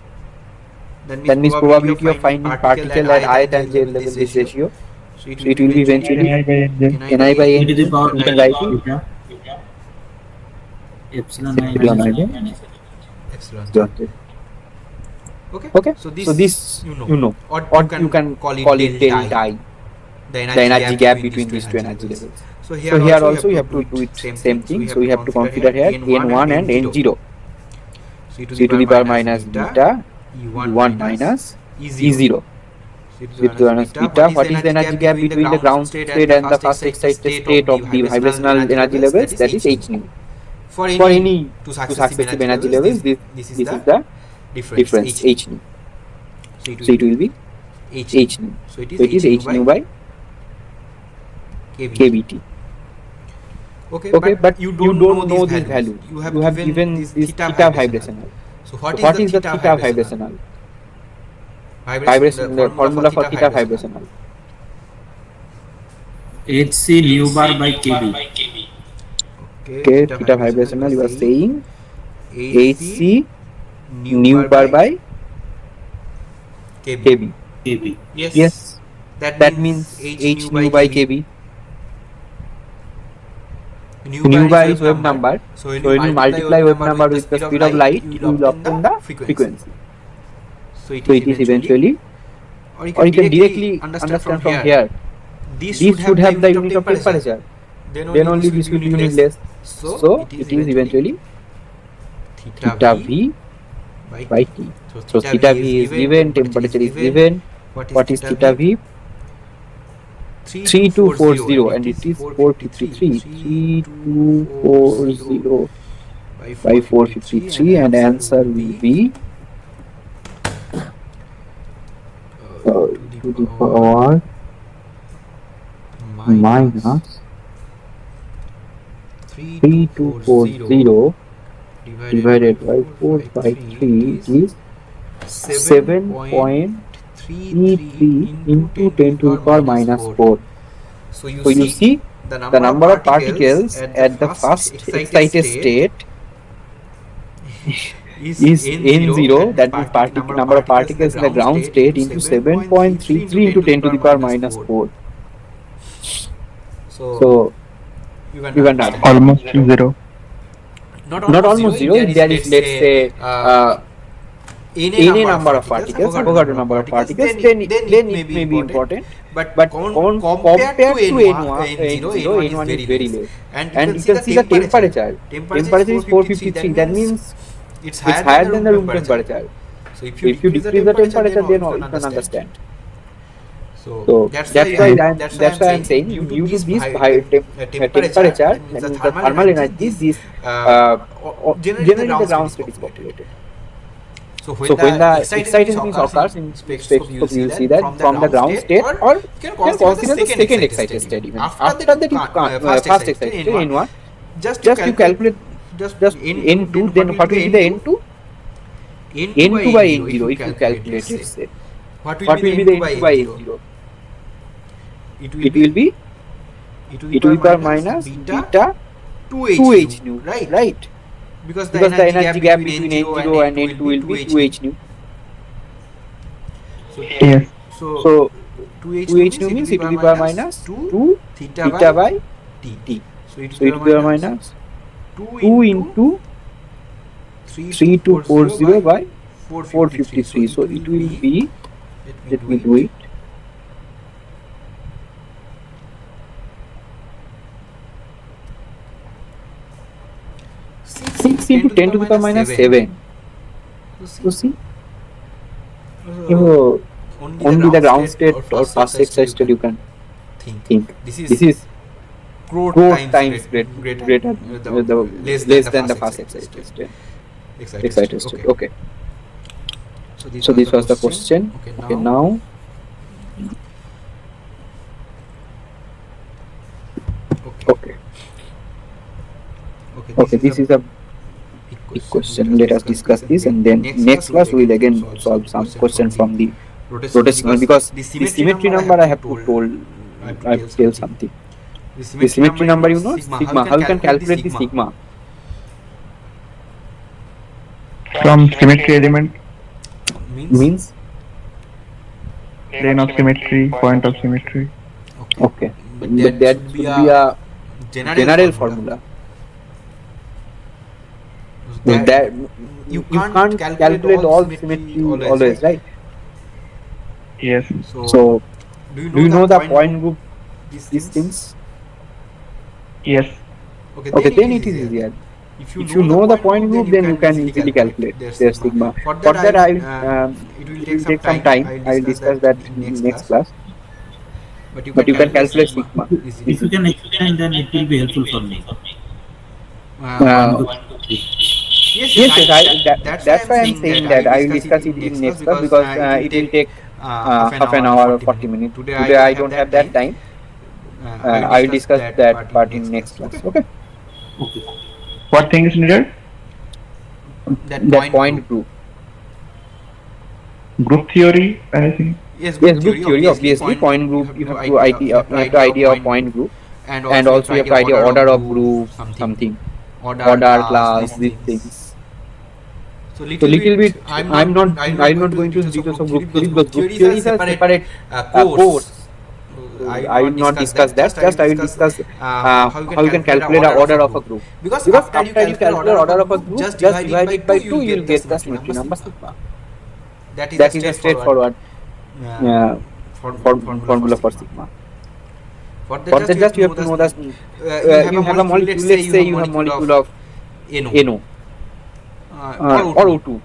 That means probability of finding particle at ith and j level, this ratio. So it will be eventually Ni by N. You can write it
epsilon I minus
epsilon j. Okay. So this you know, or you can call it delta I, the energy gap between these two energy levels. So here also you have to do it same thing. So we have to consider here N1 and N0. So e to the power minus beta E1 minus E0. So e to the minus beta. What is the energy gap between the ground state and the first excited state of the vibrational energy levels? That is h nu. For any two successive energy levels, this is the difference h nu. So it will be h nu. So it is h nu by kBt. Okay, but you don't know these values. You have given this theta vibrational. So what is the theta vibrational? The formula for theta vibrational.
Hc nu bar by kb.
Okay, theta vibrational you are saying Hc nu bar by kb.
kb.
kb.
Yes,
Yes,
that
that
means
means
h
h
nu by
nu by
kb.
kb.
Nu bar
Nu
is
bar
wave
is wave
number.
number.
So when
So
you
when you
multiply
multiply
wave
wave
number
number
with the
with the
speed of
speed of
light,
light,
you
you
will
will
obtain
obtain
the
the
frequency.
frequency.
So it
So
is
it is
eventually,
eventually,
or you
or
can
you can
directly
directly
understand from
understand from
here.
here.
This should
This should
have the
have the
unit of
unit of
temperature.
temperature.
Then
Then
only this
only
will
this
be
will be
unitless.
unitless.
So
So
it is
it is
eventually
eventually
theta
theta
v
v
by
by
t.
t.
So
So
theta
theta
v is
v is
given,
given,
temperature is
temperature is
given.
given.
What is
What is
theta
theta
v?
v?
3240, and
3240
it
and it
is
is
453.
453.
3240
3240
by
by
453, and
453, and
answer
answer
will
will
be
be
to the
to the
power
power
minus
minus
3240
3240
divided by
divided by
453. It
453. It
is
is
7.33
7.33
into
into
10 to the
10 to the
power
power
minus
minus
4.
4.
So you
So you
see
see
the
the
number of
number of
particles
particles
at the
at the
first
first
excited
excited
state
state
is
is
n0.
n0.
That means
That means
number of
number of
particles in the
particles in the
ground
ground
state
state
into
into
7.33 into
7.33
10
into
to the
10 to
power
the power
minus
minus
4.
4.
So
So
you can
you can
understand.
Almost zero.
Not
not
almost zero.
almost
If
zero.
there
If
is,
there is,
let's
let's
say,
say,
any
any
number
number
of
of
particles,
particles,
Avogadro number of particles, then
it
it may
may
be
be
important.
important.
But
But
compared to
compared to
n1, n0,
n0,
n1 is
n1 is
very
very
less.
less.
And you
And
can
you
see
can
the
see the
temperature.
temperature.
Temperature is
Temperature is
453. That
453. That
means
means
it's
it's
higher than
higher
the
than
room
the room
temperature.
temperature.
So if
So
you
if you
decrease the
decrease the
temperature,
temperature, then
you can
you can
understand.
understand.
So
So
that's why
that's why
I'm
I'm
saying,
saying,
due to
due to
this
this
temperature,
temperature,
that means
that
the
means the
thermal
thermal
energy,
energy,
this
this
generally the
generally the
ground state
ground
is
state is
populated.
populated.
So when
So when
the
the
excited means
excited means
occurs in
occurs in
spectroscope, you will
spectroscope, you
see
will see
that
that
from the
from the
ground
ground
state,
state,
or
or
you can
you can
consider the
consider the
second
second
excited
excited
state
state
even.
even.
After
After
that,
that, you can't,
first
first
excited state
excited state
N1,
N1,
just you
just you
calculate
calculate
just
just
N2. Then
N2, then
what
what
will
will
be
be
the
the
N2?
N2?
N2 by
N2 by
N0 if
N0
you
if you
calculate, let's
calculate,
say.
let's say.
What will be
What
the
will be the
N2 by
N2 by
N0?
N0?
It will
It will
be
be
e to the
e to
power
the power
minus
minus
beta
beta
2h
2h
nu,
nu,
right?
right?
Because the
Because the
energy gap
energy gap
between
between
N0 and
N0 and
N2 will
N2
be
will be
2h nu.
2h nu.
So,
Yes.
so
So
2h nu
2h
means
nu
e to
means
the
e to
power
the power
minus
minus
2
2
theta by
theta by
t.
t.
So e to
So
the
e
power
to the power
minus
minus
2
2
into
into
3240
3240
by
by
453. So
453.
it
So
will
it will
be,
be,
let me
let
do
me do
it,
it,
6 into
6
10
into
to the
10
power
to the power
minus
minus
7.
7.
So
So
see,
see,
uh,
uh,
only
only
the
the
ground
ground
state
state
or
or
first
first
excited state you
excited you
can
can
think.
think.
This is
This is
crore
crore
times
times
greater,
greater, the
less
less
than
than
the
the
first
first
excited state. Excited state.
excited state.
Okay.
Okay.
So this
So
was
this
the
was the
question.
question.
Okay,
Okay,
now
now,
okay.
okay.
Okay, this
Okay,
is a
this is a
big
big
question.
question. Let us discuss this, and then next class we will again solve some question from the rotational, because the symmetry number I have to
I have to tell
tell
something.
something.
The
The
symmetry number,
symmetry
you
number,
know,
you know,
sigma.
sigma. How you can
Calculate the
calculate the
sigma?
sigma?
From symmetry element,
Means,
Means,
plane of symmetry, point of symmetry.
okay,
okay,
but
but
that
that
should be
should be
a
a
general
general
formula.
formula.
That
That
you
you
can't
can't
calculate
calculate
all
all
symmetry
symmetry
always, right?
always, right?
Yes.
So
So
do you
do
know
you
the
know the
point group?
point group?
These
These
things.
things.
Yes.
Okay,
Okay,
then it
then
is
it is
easier.
easier.
If you
If you
know the
know the
point
point
group, then
group,
you
then you
can
can
easily
easily
calculate
calculate
their
their
sigma.
sigma.
For that,
For that,
it will
it
take
will
some
take some
time.
time.
I will
I will
discuss
discuss
that
that
in
in
next
next
class.
class.
But you
But
can
you can
calculate
calculate
sigma
sigma
easily.
If you can explain, then it will be helpful for me.
One,
Uh,
two. Yes,
yes, yes.
that's why
That's
I'm
why I'm
saying that
saying
I
that
will
I will
discuss it
discuss
in
it in
next class,
next class,
because
because
it
it
will
will
take
take
half an
half an
hour or
hour or
40
40
minutes.
minutes.
Today I
Today
don't
I
have
don't
that
have that
time.
time.
I
I will
will discuss
discuss
that
that
part in
part
next
in next
class.
class.
Okay.
Okay.
Okay.
What thing is needed?
That
That
point group.
point group.
Group theory, anything?
Yes,
Yes,
group
group
theory.
theory.
Obviously,
Obviously,
point group.
point
You
group.
have
You
to
have to
you have to
idea of
point group,
point group,
and
and
also you have
also
to
you have
idea
to idea
order of
order of
group,
group,
something,
something,
order
order
class,
class,
these
these
things.
things.
So
So
little
little
bit,
bit,
I'm not
I'm
going
not
to the
going to the
details of
details
group
of
theory
group
because
theory
group
because group
theory is
theory
a
is a
separate
separate
course.
course.
I
So
will
I will
not
not
discuss
discuss
that.
that.
Just I will
Just I will
discuss
discuss
how you can
how you can
calculate the
calculate the
order of
order
a
of a
group.
group.
Because
Because
after you
after you
calculate
calculate
order of a
order of a
group,
group,
just
just
divide it
divide
by
it
2,
by
you
two,
will
you
get
will
the
get the
symmetry number
symmetry number
sigma.
sigma.
That is a
That is a straightforward
uh, formula for
formula for
sigma.
sigma.
For that,
For
just
that,
you have
just
to
you
know
have to
that
know that
you have a
you have a
molecule.
molecule.
Let's say
Let's
you
say
have
you have
molecule of
molecule of
NO
NO
or
or
O2.
O2.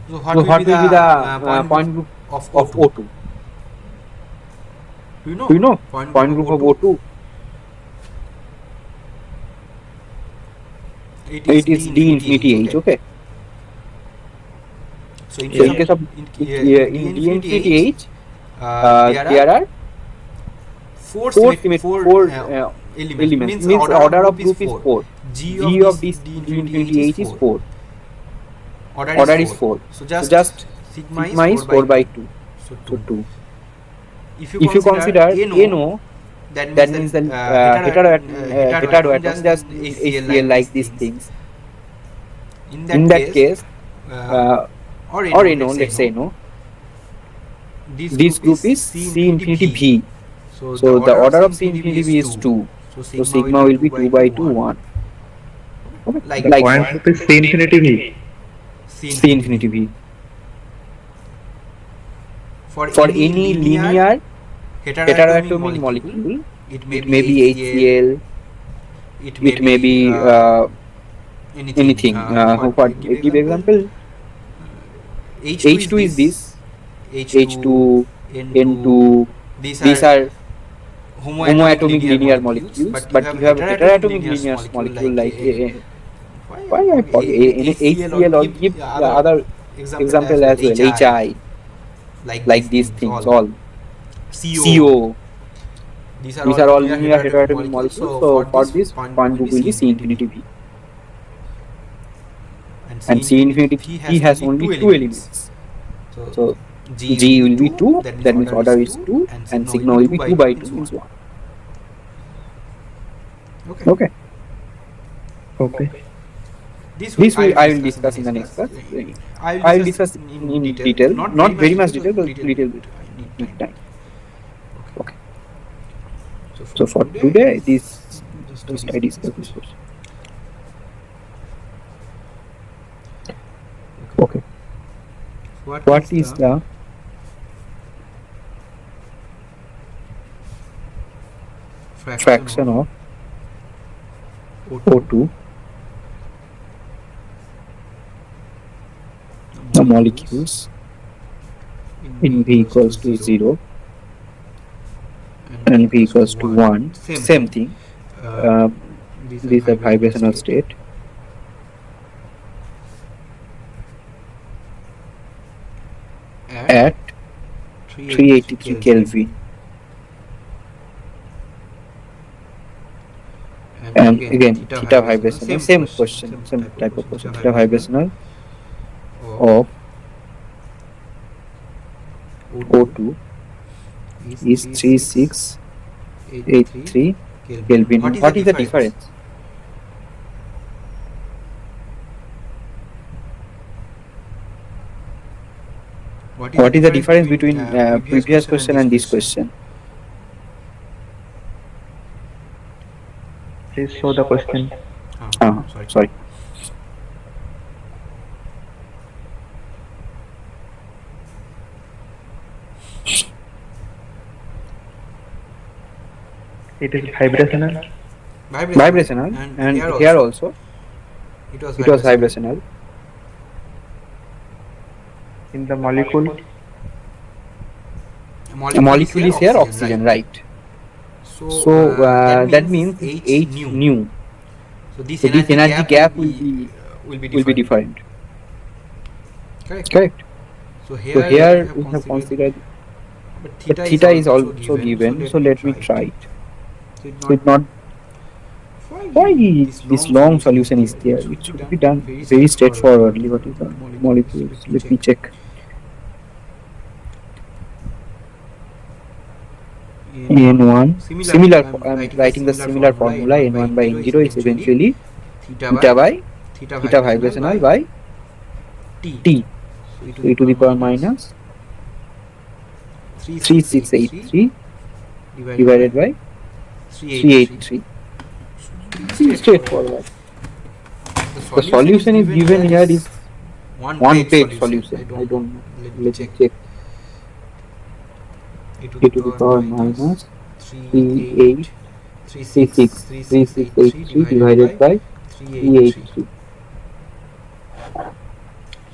So what
So
will be
what will
the
be the
point group
point group
of
of
O2?
O2?
Do you
Do
know
you know
point group
point
of
group of
O2?
O2?
It is
It
D
is D
infinity H.
infinity H.
Okay.
Okay.
So in
So
case
in
of
case of
in D
in D
infinity
infinity
H,
H,
there are
there are four
elements.
elements.
Means
Means
order of
order of
group is
group is
4.
four.
G of
G of
this
this
D
D
infinity H
infinity
is
H is
4.
4.
Order is
Order is
4.
4.
So
So
just
just
sigma is
sigma
4
is
by
4 by
2.
2.
So
So
2.
2.
If you
If you
consider
consider
NO,
NO,
that means
that
the
means the heteroatom
just
just
HCl
HCl
like these
like these
things.
things.
In
In
that
that
case,
case,
uh,
uh,
or
or
NO, let's say
let's say
NO,
no,
this
this
group is
group is
C
C
infinity
infinity
V.
V.
So the
So the
order of
order
C
of C
infinity V
infinity
is
V is
2.
2.
So
So
sigma will
sigma
be
will
2
be
by
2
2,
by 2,
1.
1. Okay.
Like
The point group is C infinity V.
C
C
infinity V.
infinity V.
For
For
any
any
linear
linear
heteroatomic
heteroatomic
molecule,
molecule,
it may
it may
be
be
HCl,
HCl,
it may
it may
be
be
anything.
anything. What?
Give
Give
example.
example.
H2 is
H2 is
this,
this,
H2,
H2,
N2.
N2.
These
These
are
are
homoatomic
homoatomic
linear
linear
molecules,
molecules,
but you
but
have
you have
heteroatomic
heteroatomic
linear
linear
molecule
molecule
like
like
why
why
I
I
call
forget
HCl or
HCl or
give
give
other
other
example as
example
well,
as well.
HI,
HI,
like these
like these
things
things
all.
all.
CO,
CO.
these are
These
all
are all
linear
linear
heteroatomic
heteroatomic
molecules.
molecules.
So
So
for
for
this
this
point group
point
will
group
be
will
C
be C
infinity V.
infinity V.
And C
And C
infinity
infinity
V
V
has
has
only
only
two
two
elements.
elements.
So
So
G will
G
be
will be
2,
2,
that means
that means
order is
order is
2,
2,
and
and
sigma will
sigma
be
will
2
be
by
2
2
by
means
2
1.
means 1.
Okay.
Okay.
Okay.
This
This
I will
I will
discuss in the
discuss in
next
the
class.
next class.
I will
I will
discuss
discuss
in
in
detail,
detail,
not
not very much
detail,
detail,
but
but little
bit.
bit.
I need
Need
time.
time.
Okay.
Okay.
So for
So for
today,
today, this
just I
just I
discuss this
discuss this
question.
question.
Okay.
Okay.
What
What
is
is
the
the
fraction
fraction
of
of
O2
O2, the
molecules
molecules
in
in
V
V
equals to
equals to
0
0
and V
and V
equals to
equals to
1?
1?
Same
Same
thing.
thing.
Uh, these are
These are
vibrational
vibrational
state.
state.
At
At
383
383
Kelvin,
Kelvin.
and
And
again
again,
theta
theta
vibrational,
vibrational, same question,
same
same
type of
type of
question,
question.
theta
Theta
vibrational
vibrational
of
of
O2
O2
is
is
3683
3683
Kelvin.
Kelvin.
What
And
is the
what is the
difference?
difference? What is the difference between previous question and this question?
Please show the question.
Sorry.
Sorry.
It is vibrational.
Vibrational,
And
and
here
here
also
also
it was
it was
vibrational.
vibrational.
In the molecule,
A
A
molecule is
molecule
here
is here
oxygen,
oxygen,
right?
right?
So
So
that
that
means
means
H
H
nu.
nu.
So this
So this
energy
energy
gap
gap
will be
will be
different.
different.
Correct.
Correct.
So
So
here
here
we
we
have
have
considered,
considered,
but
but
theta is
theta is
also
also
given. So
given.
let
So
me
let
try
me
it.
try it.
So it
So
not
it's not
why
why
this
this
long
long
solution is
solution is
there. It
there.
should
It
be
should
done
be done
very
very
straightforwardly.
straightforwardly. What is the
Molecules?
molecules? Let me check. N1 similar. I'm writing the similar formula. N1 by N0 is eventually
theta
theta by
theta
theta
vibrational
vibrational by
T.
So e to the power minus 3683 divided by 383. Straightforward. The solution is given here is one page solution. I don't know. Let me check. E to the power minus 3836 divided by 383.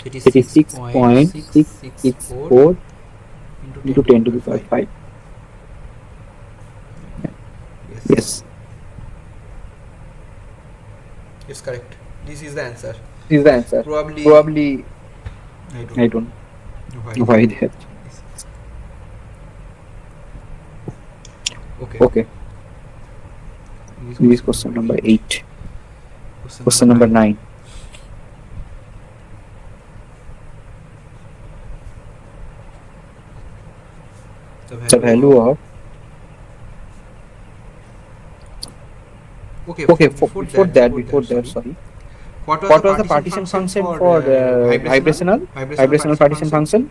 It is 6.664 into 10 to the power 5. Yes.
It's correct. This is the answer.
This is the answer. Probably I don't know why they have. Okay. This is question number 8. Question number 9. The value of before that, sorry. What was the partition function for vibrational partition function?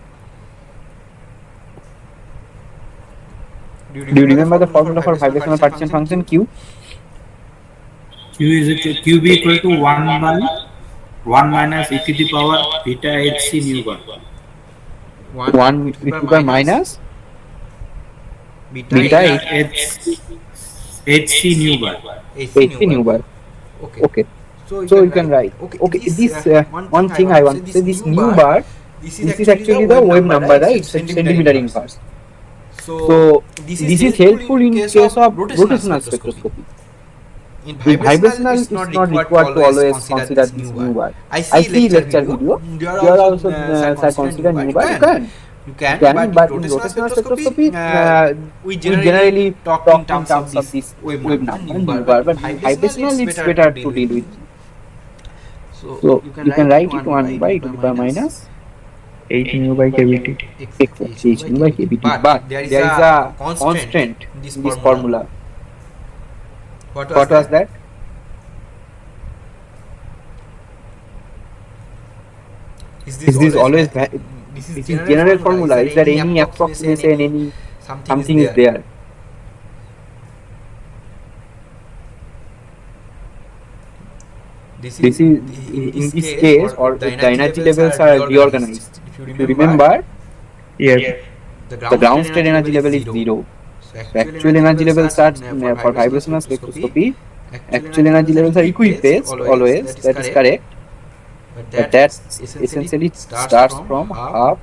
Do you remember the formula for vibrational partition function? Q
Q be equal to 1 by 1 minus e to the power beta hc nu bar.
1 e to the power minus beta
hc nu bar.
hc nu bar. Okay. So you can write. Okay. This one thing I want to say. This nu bar. This is actually the wave number, right? It's centimeter inverse. So this is helpful in case of rotational spectroscopy. In vibrational, it's not required to always consider this nu bar. I see lecture video. You are also consider nu bar. You can, but in rotational spectroscopy, we generally talk in terms of this wave number, nu bar. But vibrational, it's better to deal with. So you can write it 1 by e to the power minus
H nu by kBt.
H nu by kBt. But there is a constant in this formula. What was that? Is this always this is general formula? Is there any approximation, any something is there? This is in this case, or the energy levels are reorganized. If you remember,
Yes.
the ground state energy level is 0. So actual energy levels are for vibrational spectroscopy. Actual energy levels are equiphase always. That is correct. But that essentially starts from half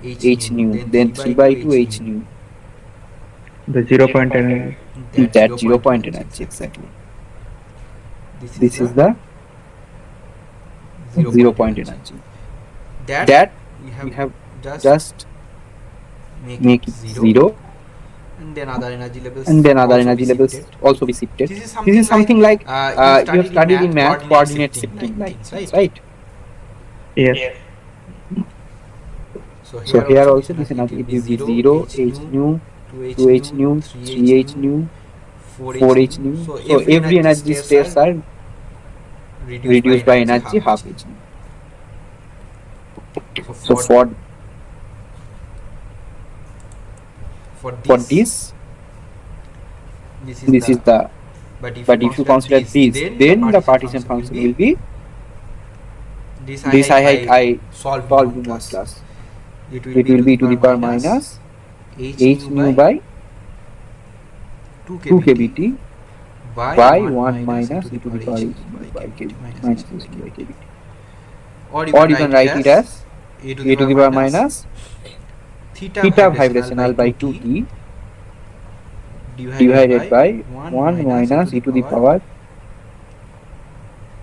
h nu, then 3 by 2 h nu.
The 0 point energy.
That 0 point energy exactly. This is the 0 point energy. That we have just make it 0, and then other energy levels also be shifted. This is something like you have studied in math, coordinate shifting lines, right?
Yes.
So here also this energy it will be 0, h nu, 2 h nu, 3 h nu, 4 h nu. So every energy states are reduced by energy half h nu. So for this is the, but if you consider this, then the partition function will be this I solved in one class. It will be to the power minus h nu by 2 kBt by 1 minus e to the power h nu by kBt minus h nu by kBt. Or you can write it as a to the power minus theta vibrational by 2t divided by 1 minus e to the power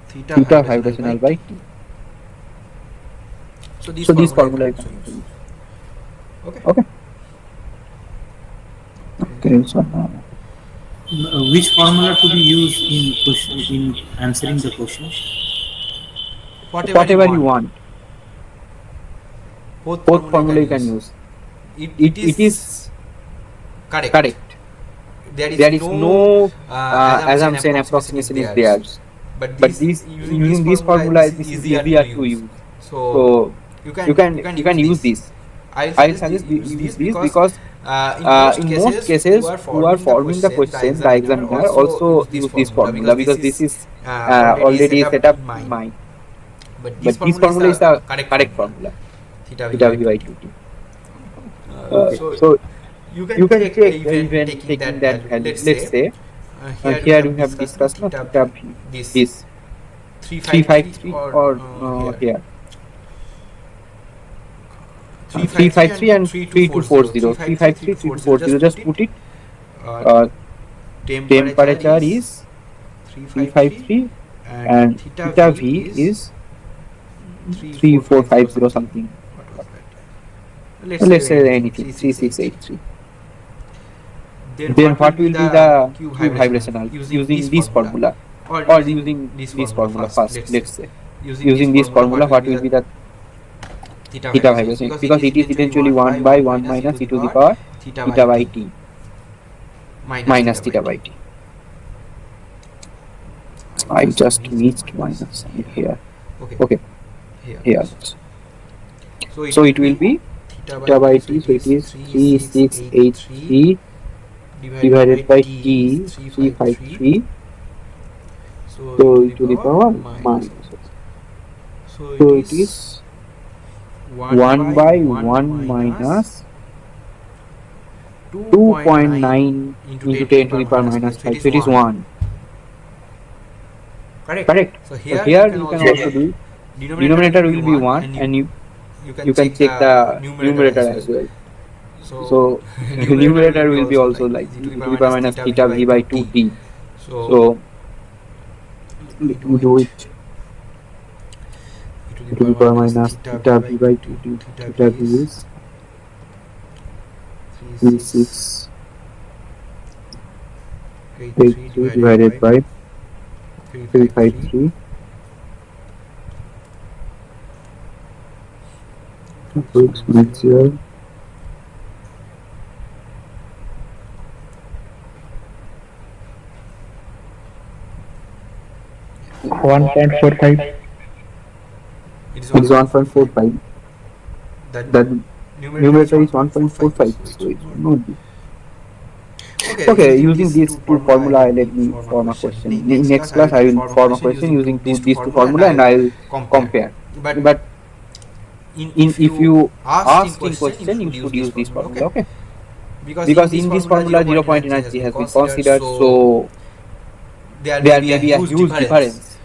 theta vibrational by t. So this formula you can use. Okay. So now
Which formula to be used in answering the question?
whatever you want. Both formula you can use. It is correct. There is no assumption approximation is there. But this using this formula, this is easier to use. So you can use this. I'll suggest use this because in most cases who are forming the question, the examiner also use this formula because this is already set up in mind. But this formula is the correct formula, theta v by 2t. Okay, so you can check even taking that value. Let's say here we have discussed no theta v, this 353 or here 353 and 3240. 353 3240. Just put it. Temperature is 353 and theta v is 3450 something. Let's say anything 3683. Then what will be the cube vibrational using this formula or using this formula first? Let's say using this formula, what will be the theta vibration, because it is eventually 1 by 1 minus e to the power theta by t minus theta by t. I just missed minus here. Okay, here. So it will be theta by t, so it is 3683 divided by t 353, so e to the power minus. So it is 1 by 1 minus 2.9 into 10 to the power minus 5. So it is 1. Correct. So here you can also do denominator will be 1 and you can check the numerator as well. So numerator will be also like e to the power minus theta v by 2t. So let me do it. E to the power minus theta v by 2t. Theta v is 3683 divided by 353. So exponential 1.45. It is 1.45. The numerator is 1.45. So it will not be. Okay, using these two formula, let me form a question. In next class, I will form a question using these two formula and I will compare. But if you ask in question, you should use this formula. Okay. Because in this formula, 0 point energy has been considered, so there may be a huge difference.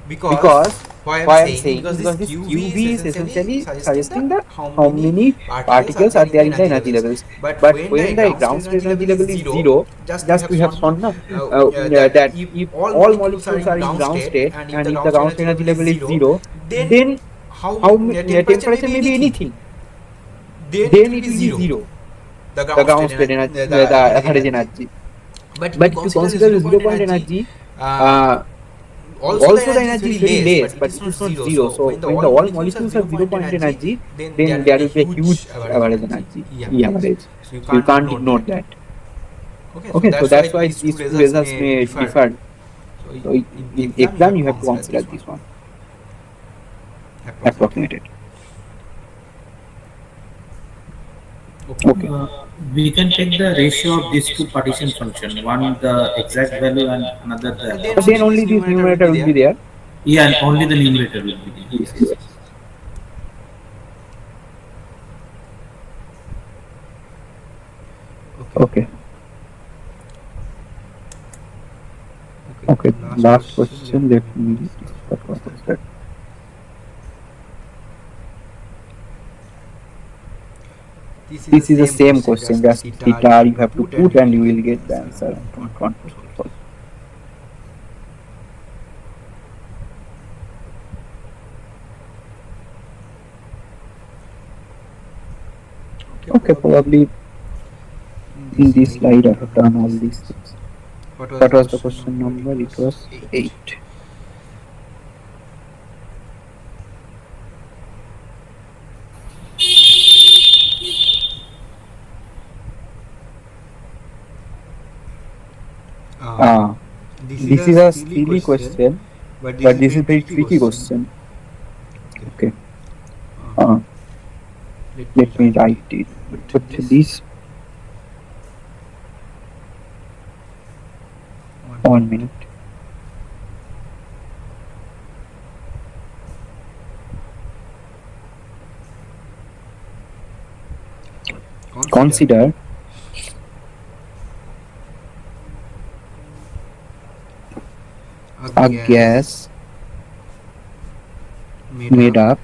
Because why I'm saying, because this QV is essentially suggesting that how many particles are there in the energy levels. But when the ground state energy level is 0, just we have shown that if all molecules are in ground state and if the ground state energy level is 0, then how temperature may be anything. Then it will be 0. The ground state energy, the average energy. But if you consider 0 point energy, also the energy is very less, but it is not 0. So when the all molecules have 0 point energy, then there will be a huge average energy, E average. So you can't ignore that. Okay, so that's why these two results may differ. So in exam you have to consider this one, approximated. Okay.
We can take the ratio of these two partition function, one the exact value and another the.
But then only this numerator will be there.
Yeah, and only the numerator will be there.
Yes. Okay. Okay. Last question. Let me discuss what is that. This is the same question, just theta you have to put and you will get the answer. Okay, probably in this slide I have done all these things. What was the question number? It was 8. This is a silly question, but this is very tricky question. Okay.
Let me write it. But this 1 minute. Consider a gas made up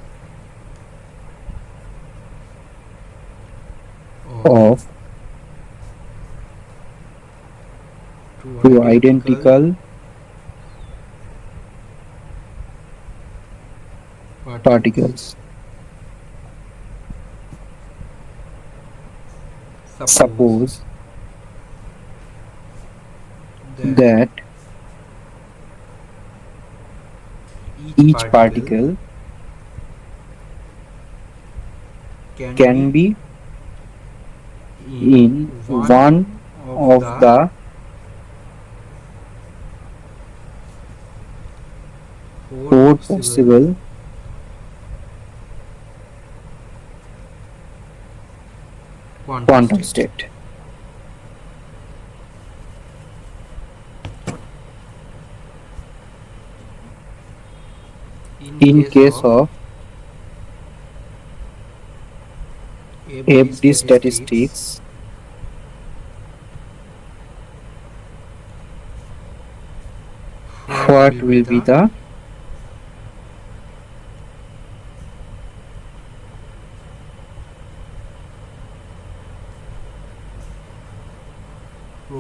of two identical particles. Suppose that each particle can be in one of the four possible quantum state. In case of FD statistics, what will be the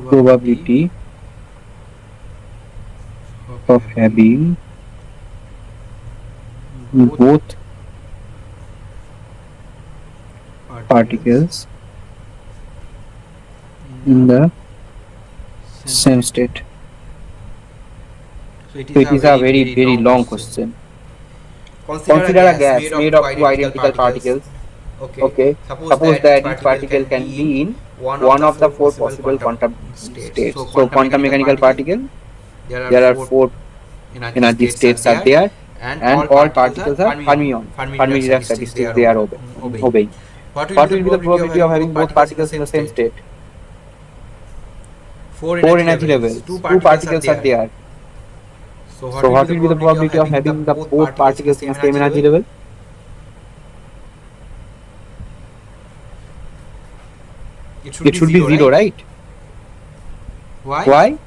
probability of having both particles in the same state? So it is a very long question. Consider a gas made of two identical particles. Okay, suppose that each particle can be in one of the four possible quantum states. So quantum mechanical particle, there are four energy states are there, and all particles are fermion. Fermi-Dirac statistics they are obeying. What will be the probability of having both particles in the same state? Four energy levels. Two particles are there. So what will be the probability of having the both particles in the same energy level? It should be zero, right? Why?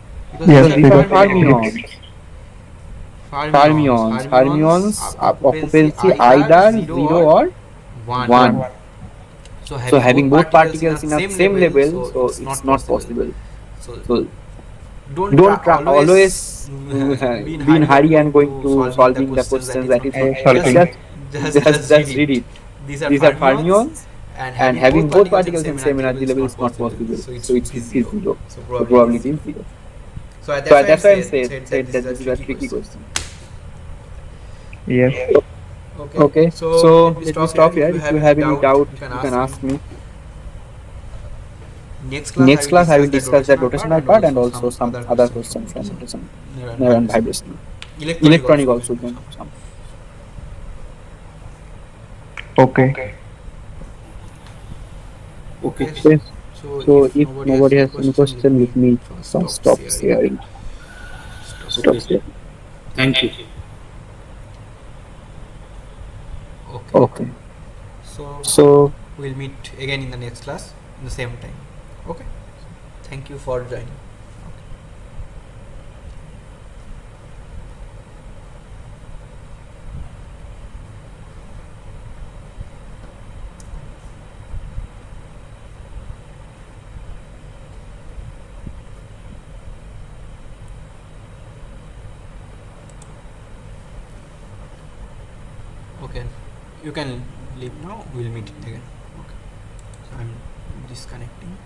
Yes,
Because these are fermions. Fermions occupancy either 0 or 1. So having both particles in the same level, so it's not possible. So don't try always be in hurry and going to solving the questions that is not just read it. These are fermions, and having both particles in same energy level is not possible. So it is zero. So probability is zero. So that's why I'm said that this is a tricky question.
yes.
Okay, so let me stop here. If you have any doubt, you can ask me. Next class, I will discuss the rotational part and also some other questions from rotation and vibration. Electronic also some.
Okay.
Okay. So if nobody has any question, let me stop sharing. Stop sharing.
Thank you.
Okay. So
we'll meet again in the next class in the same time. Okay. Thank you for joining. Okay, you can leave now. We'll meet again. Okay, so I'm disconnecting.